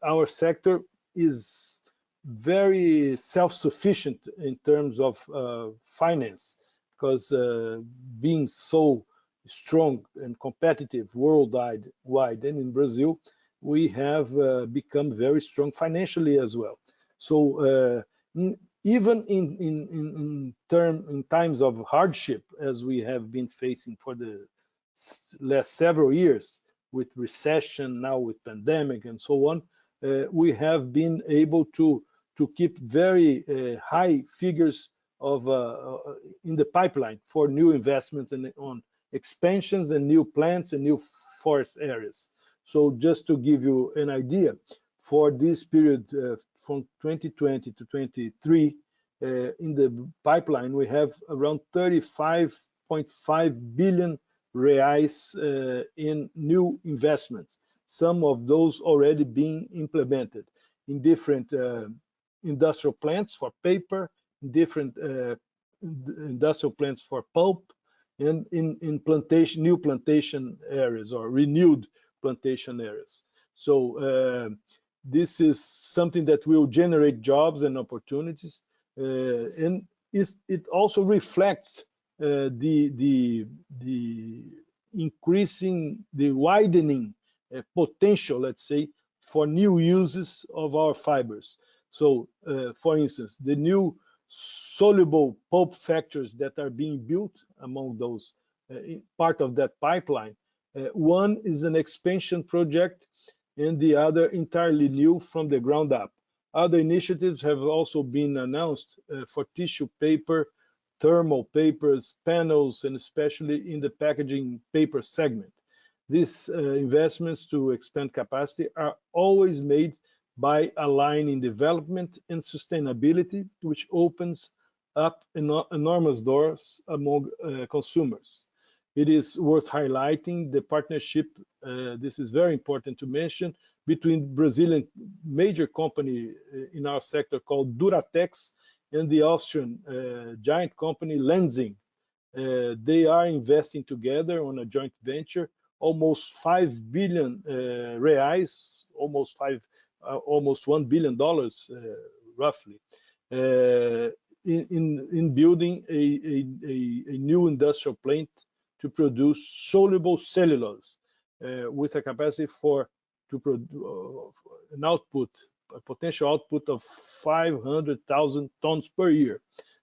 S4: our sector is very self-sufficient in terms of finance, because being so strong and competitive worldwide and in Brazil, we have become very strong financially as well. So even in times of hardship, as we have been facing for the last several years, with recession, now with pandemic and so on, we have been able to keep very high figures of in the pipeline for new investments and on expansions and new plants and new forest areas. So just to give you an idea, for this period from 2020 to 23, in the pipeline, we have around 35.5 billion reais in new investments, some of those already being implemented in different industrial plants for paper, different industrial plants for pulp, and in new plantation areas or renewed plantation areas. So this is something that will generate jobs and opportunities, and it also reflects the widening potential, let's say, for new uses of our fibers. So, for instance, the new soluble pulp factories that are being built among those part of that pipeline. One is an expansion project, and the other entirely new from the ground up. Other initiatives have also been announced for tissue paper, thermal papers, panels, and especially in the packaging paper segment. These investments to expand capacity are always made by aligning development and sustainability, which opens up enormous doors among consumers. It is worth highlighting the partnership, this is very important to mention, between Brazilian major company in our sector called Duratex and the Austrian giant company Lenzing. They are investing together on a joint venture, almost 5 billion reais, almost $1 billion roughly, in building a new industrial plant to produce soluble cellulose with a capacity to produce a potential output of 500,000 tons per year.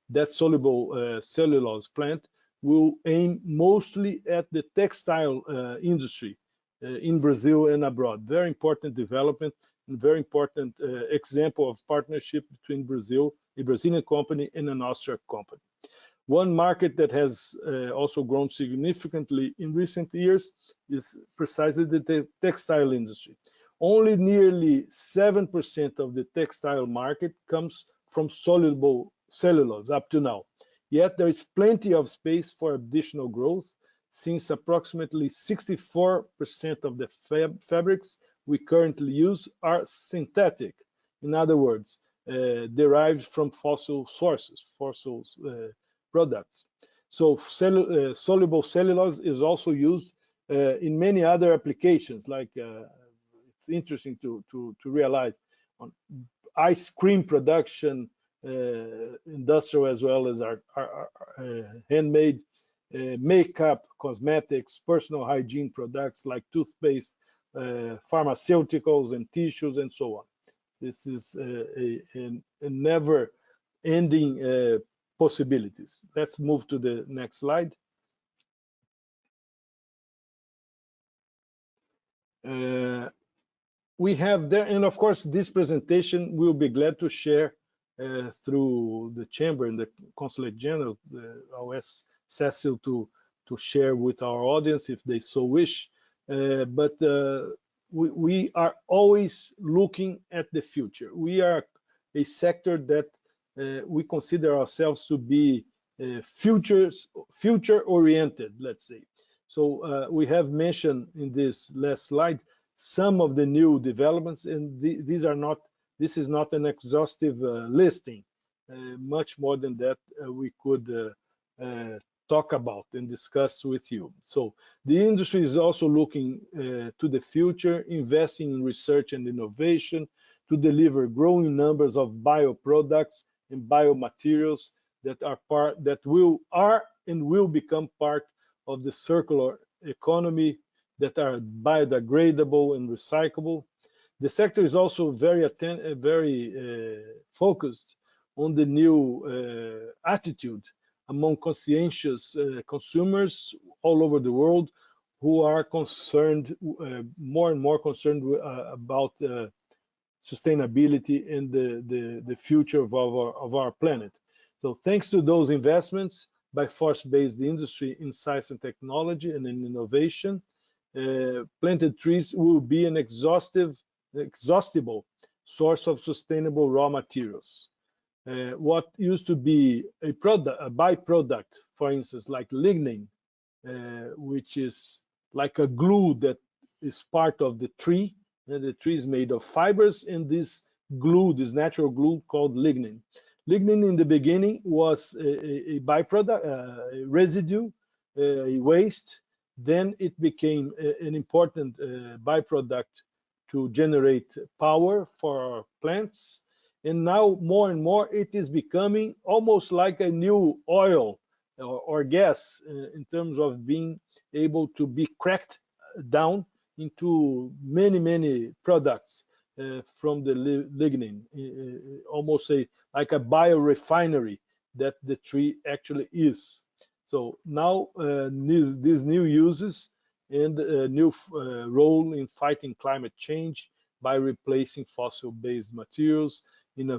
S4: That soluble cellulose plant will aim mostly at the textile industry in Brazil and abroad. Very important development and very important example of partnership between Brazil, a Brazilian company, and an Austrian company. One market that has also grown significantly in recent years is precisely the textile industry. Only nearly 7% of the textile market comes from soluble cellulose up to now. Yet there is plenty of space for additional growth, since approximately 64% of the fabrics we currently use are synthetic. In other words, derived from fossil sources, fossil products. So soluble cellulose is also used in many other applications, like it's interesting to realize on ice cream production, industrial as well as our handmade makeup, cosmetics, personal hygiene products like toothpaste, pharmaceuticals and tissues and so on. This is a never-ending possibilities. Let's move to the next slide. We have there, and of course, this presentation we'll be glad to share through the chamber and the Consulate General. I'll ask Cécile to share with our audience if they so wish. But we are always looking at the future. We are a sector that we consider ourselves to be future-oriented, let's say. So we have mentioned in this last slide some of the new developments, and this is not an exhaustive listing. Much more than that we could talk about and discuss with you. So the industry is also looking to the future, investing in research and innovation, to deliver growing numbers of bioproducts and biomaterials that are and will become part of the circular economy, that are biodegradable and recyclable. The sector is also very focused on the new attitude among conscientious consumers all over the world, who are concerned, more and more concerned about sustainability and the future of our planet. So thanks to those investments by forest-based industry in science and technology and in innovation, planted trees will be an exhaustible source of sustainable raw materials. What used to be a byproduct, for instance, like lignin, which is like a glue that is part of the tree, and the tree is made of fibers, and this glue, this natural glue called lignin. Lignin in the beginning was a byproduct, a residue, a waste. Then it became an important byproduct to generate power for our plants. And now more and more it is becoming almost like a new oil or gas in terms of being able to be cracked down into many products from the lignin, almost like a biorefinery that the tree actually is. So now these new uses and a new role in fighting climate change by replacing fossil-based materials in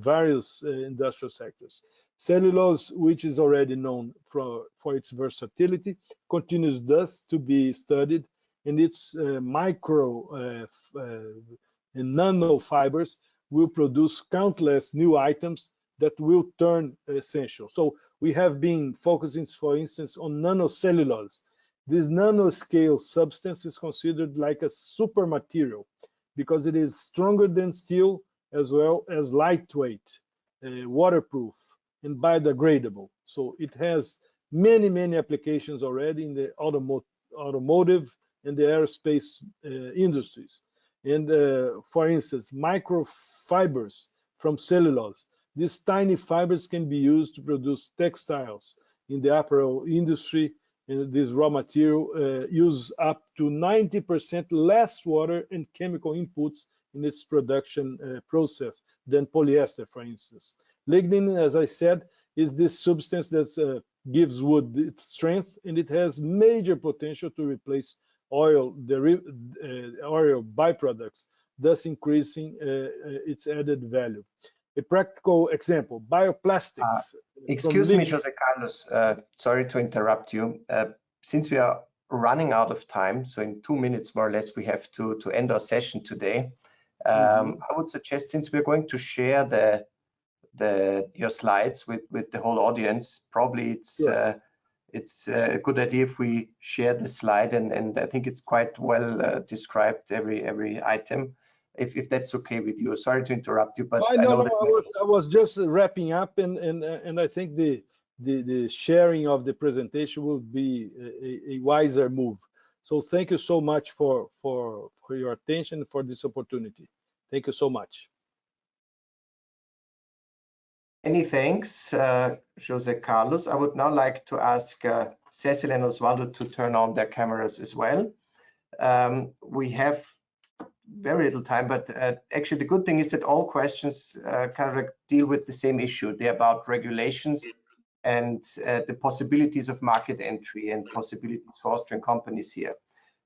S4: various industrial sectors. Cellulose, which is already known for its versatility, continues thus to be studied, and its micro and nano fibers will produce countless new items that will turn essential. So we have been focusing, for instance, on nanocellulose. This nanoscale substance is considered like a super material because it is stronger than steel, as well as lightweight, waterproof, and biodegradable. So it has many applications already in the automotive and the aerospace industries. And for instance, microfibers from cellulose. These tiny fibers can be used to produce textiles in the apparel industry, and this raw material uses up to 90% less water and chemical inputs in its production process than polyester, for instance. Lignin, as I said, is this substance that gives wood its strength, and it has major potential to replace oil byproducts, thus increasing its added value. A practical example, bioplastics.
S1: Excuse me, José Carlos, sorry to interrupt you. Since we are running out of time, so in 2 minutes more or less, we have to end our session today. I would suggest, since we're going to share your slides with the whole audience, probably it's a good idea if we share the slide, and I think it's quite well described, every item, if that's okay with you. Sorry to interrupt you, but
S4: I was just wrapping up, and I think the sharing of the presentation will be a wiser move. So thank you so much for your attention, for this opportunity. Thank you so much.
S1: Many thanks, José Carlos. I would now like to ask Cécile and Oswaldo to turn on their cameras as well. We have very little time, but actually the good thing is that all questions kind of deal with the same issue. They're about regulations and the possibilities of market entry and possibilities for Austrian companies here.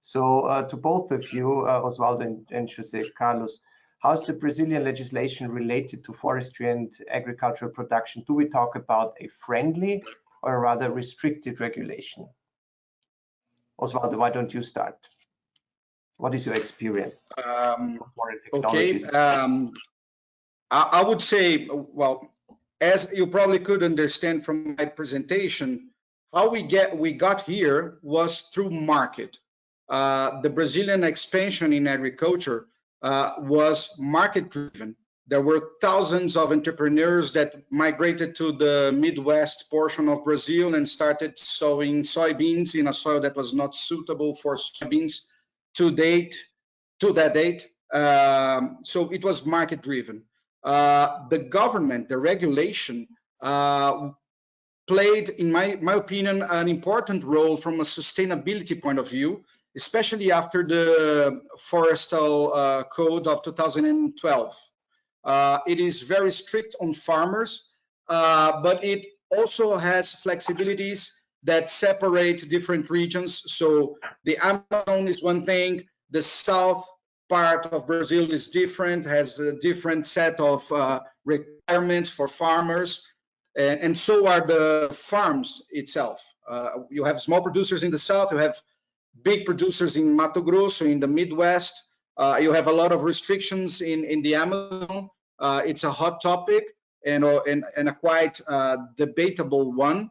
S1: So to both of you, Oswaldo and José Carlos, how's the Brazilian legislation related to forestry and agricultural production? Do we talk about a friendly or a rather restricted regulation? Oswaldo, why don't you start? What is your experience?
S3: Okay, I would say, well, as you probably could understand from my presentation, how we got here was through market. The Brazilian expansion in agriculture was market driven. There were thousands of entrepreneurs that migrated to the Midwest portion of Brazil and started sowing soybeans in a soil that was not suitable for soybeans. To that date, So it was market driven. The government, the regulation, played, in my opinion, an important role from a sustainability point of view, especially after the Forestal Code of 2012. It is very strict on farmers, but it also has flexibilities that separate different regions. So the Amazon is one thing, the south part of Brazil is different, has a different set of requirements for farmers, and so are the farms itself. You have small producers in the south, you have big producers in Mato Grosso, in the Midwest. You have a lot of restrictions in the Amazon. It's a hot topic and a quite debatable one.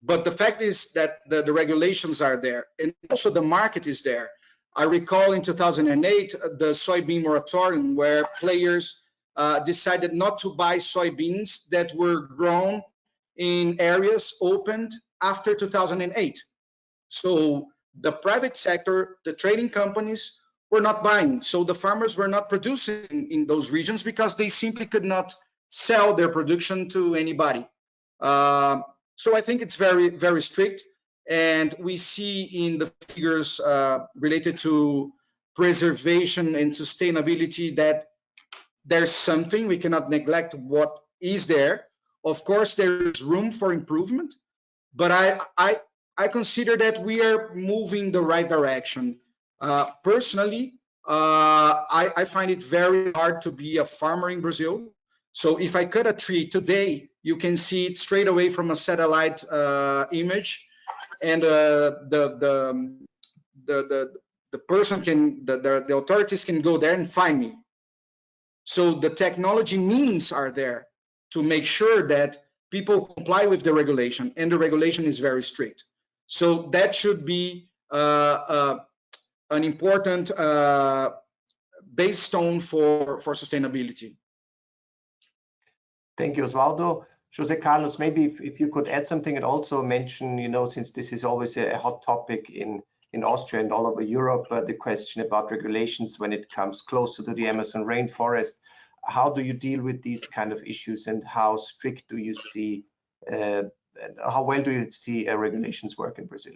S3: But the fact is that the regulations are there, and also the market is there. I recall in 2008, the soybean moratorium, where players decided not to buy soybeans that were grown in areas opened after 2008. So the private sector, the trading companies were not buying. So the farmers were not producing in those regions because they simply could not sell their production to anybody. So I think it's very, very strict. And we see in the figures related to preservation and sustainability that there's something. We cannot neglect what is there. Of course, there is room for improvement, but I consider that we are moving the right direction. Personally, I find it very hard to be a farmer in Brazil. So if I cut a tree today, you can see it straight away from a satellite image, and the person can, the authorities can go there and find me. So the technology means are there to make sure that people comply with the regulation, and the regulation is very strict. So that should be an important base stone for sustainability.
S1: Thank you, Oswaldo. José Carlos, maybe if you could add something and also mention, you know, since this is always a hot topic in Austria and all over Europe, the question about regulations when it comes closer to the Amazon rainforest. How do you deal with these kind of issues, and how strict do you see, how well do you see regulations work in Brazil?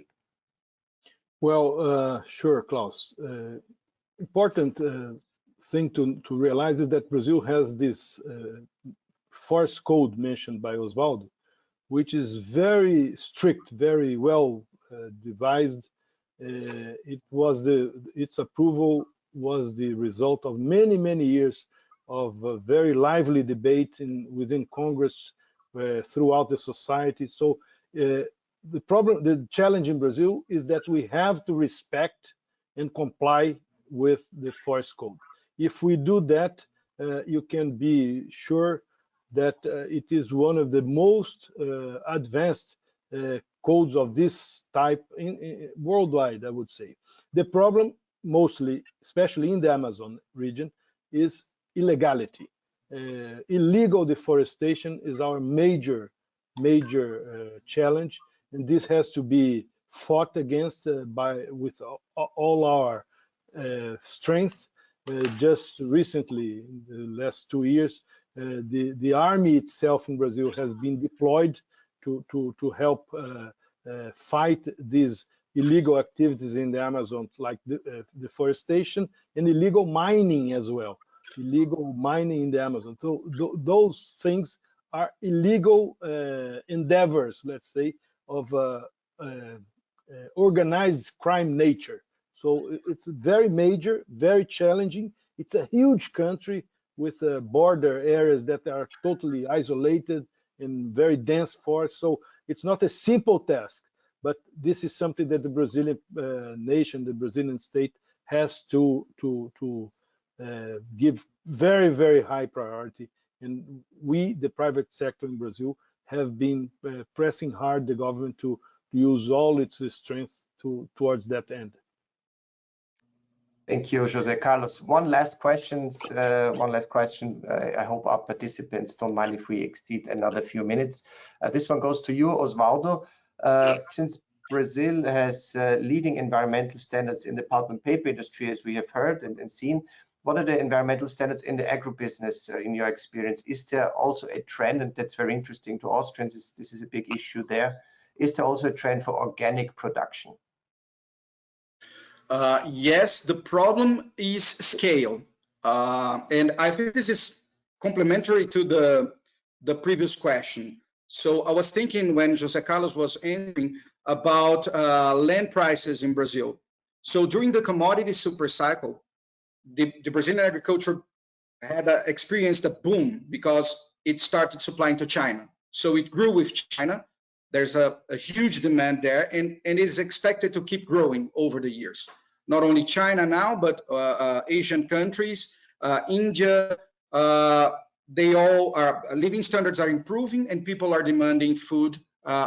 S4: Well, sure, Klaus. Important thing to realize is that Brazil has this forest code mentioned by Oswaldo, which is very strict, very well devised. Its approval was the result of many years of a very lively debate within Congress, throughout the society. So the challenge in Brazil is that we have to respect and comply with the forest code. If we do that, you can be sure that it is one of the most advanced codes of this type worldwide, I would say. The problem mostly, especially in the Amazon region, is illegality. Illegal deforestation is our major challenge, and this has to be fought against with all our strength. Just recently, in the last 2 years, the army itself in Brazil has been deployed to help fight these illegal activities in the Amazon, like deforestation and illegal mining as well. Illegal mining in the Amazon. So those things are illegal endeavors, let's say, of organized crime nature. So it's very major, very challenging. It's a huge country with border areas that are totally isolated in very dense forests. So it's not a simple task, but this is something that the Brazilian nation, the Brazilian state, has to give very high priority. And we, the private sector in Brazil, have been pressing hard the government to use all its strength towards that end.
S1: Thank you, José Carlos. One last question. I hope our participants don't mind if we exceed another few minutes. This one goes to you, Oswaldo. Since Brazil has leading environmental standards in the pulp and paper industry, as we have heard and seen. What are the environmental standards in the agribusiness in your experience? Is there also a trend, and that's very interesting to Austrians, this is a big issue there, is there also a trend for organic production?
S3: Yes, the problem is scale. And I think this is complementary to the previous question. So I was thinking when José Carlos was answering about land prices in Brazil. So during the commodity super cycle, the Brazilian agriculture had experienced a boom because it started supplying to China. So it grew with China. There's a huge demand there, and it is expected to keep growing over the years. Not only China now, but Asian countries, India, they all are, living standards are improving and people are demanding food,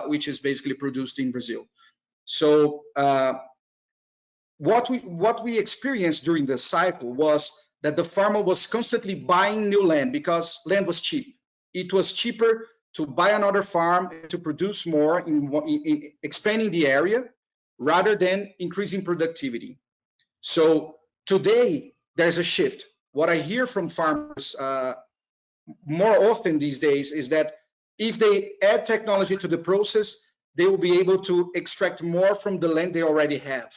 S3: which is basically produced in Brazil. So what we experienced during the cycle was that the farmer was constantly buying new land because land was cheap. It was cheaper to buy another farm and to produce more in expanding the area rather than increasing productivity. So today there's a shift. What I hear from farmers more often these days is that if they add technology to the process, they will be able to extract more from the land they already have.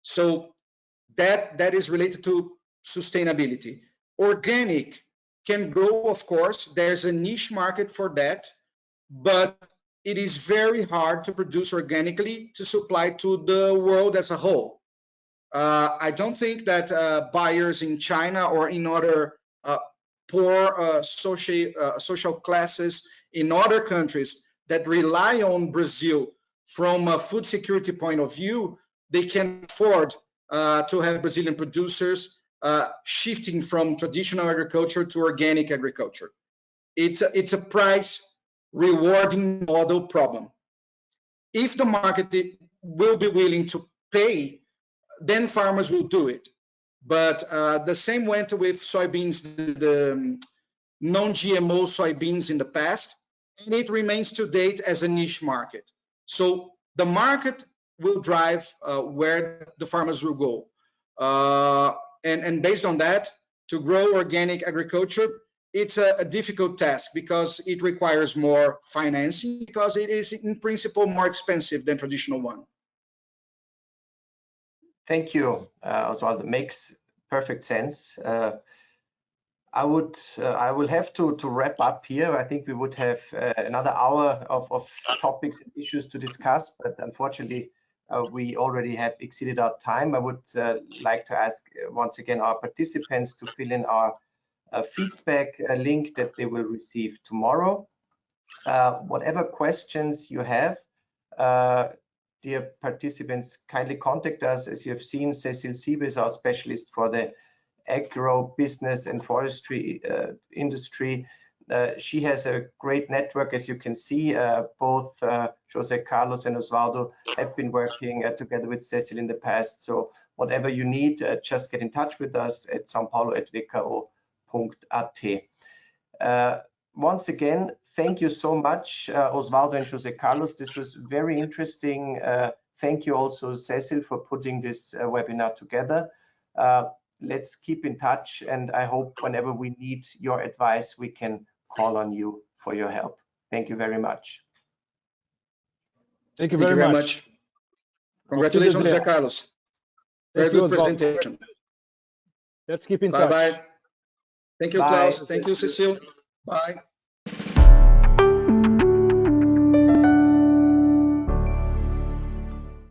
S3: So that is related to sustainability. Organic can grow, of course. There's a niche market for that, but it is very hard to produce organically to supply to the world as a whole. I don't think that buyers in China or in other poor social classes in other countries that rely on Brazil from a food security point of view, they can afford to have Brazilian producers shifting from traditional agriculture to organic agriculture. It's a price rewarding model problem. If the market will be willing to pay, then farmers will do it. But the same went with soybeans, the non-GMO soybeans in the past, and it remains to date as a niche market. So the market will drive where the farmers will go. And based on that, to grow organic agriculture, it's a difficult task because it requires more financing, because it is in principle more expensive than traditional one.
S1: Thank you, Oswaldo. Makes perfect sense. I will have to wrap up here. I think we would have another hour of topics and issues to discuss, but unfortunately, we already have exceeded our time. I would like to ask once again our participants to fill in our feedback link that they will receive tomorrow. Whatever questions you have, dear participants, kindly contact us. As you have seen, Cécile Siber is our specialist for the agro business and forestry industry. She has a great network, as you can see. Both José Carlos and Oswaldo have been working together with Cécile in the past. So whatever you need, just get in touch with us at saopaulo@wko.at. Once again, thank you so much, Oswaldo and José Carlos. This was very interesting. Thank you also, Cécile, for putting this webinar together. Let's keep in touch, and I hope whenever we need your advice, we can call on you for your help. Thank you very much.
S4: Thank you very much.
S3: Congratulations, José Carlos. Very good presentation.
S4: Let's keep in touch.
S3: Bye-bye. Thank you, Klaus. Thank you, Cécile. Bye.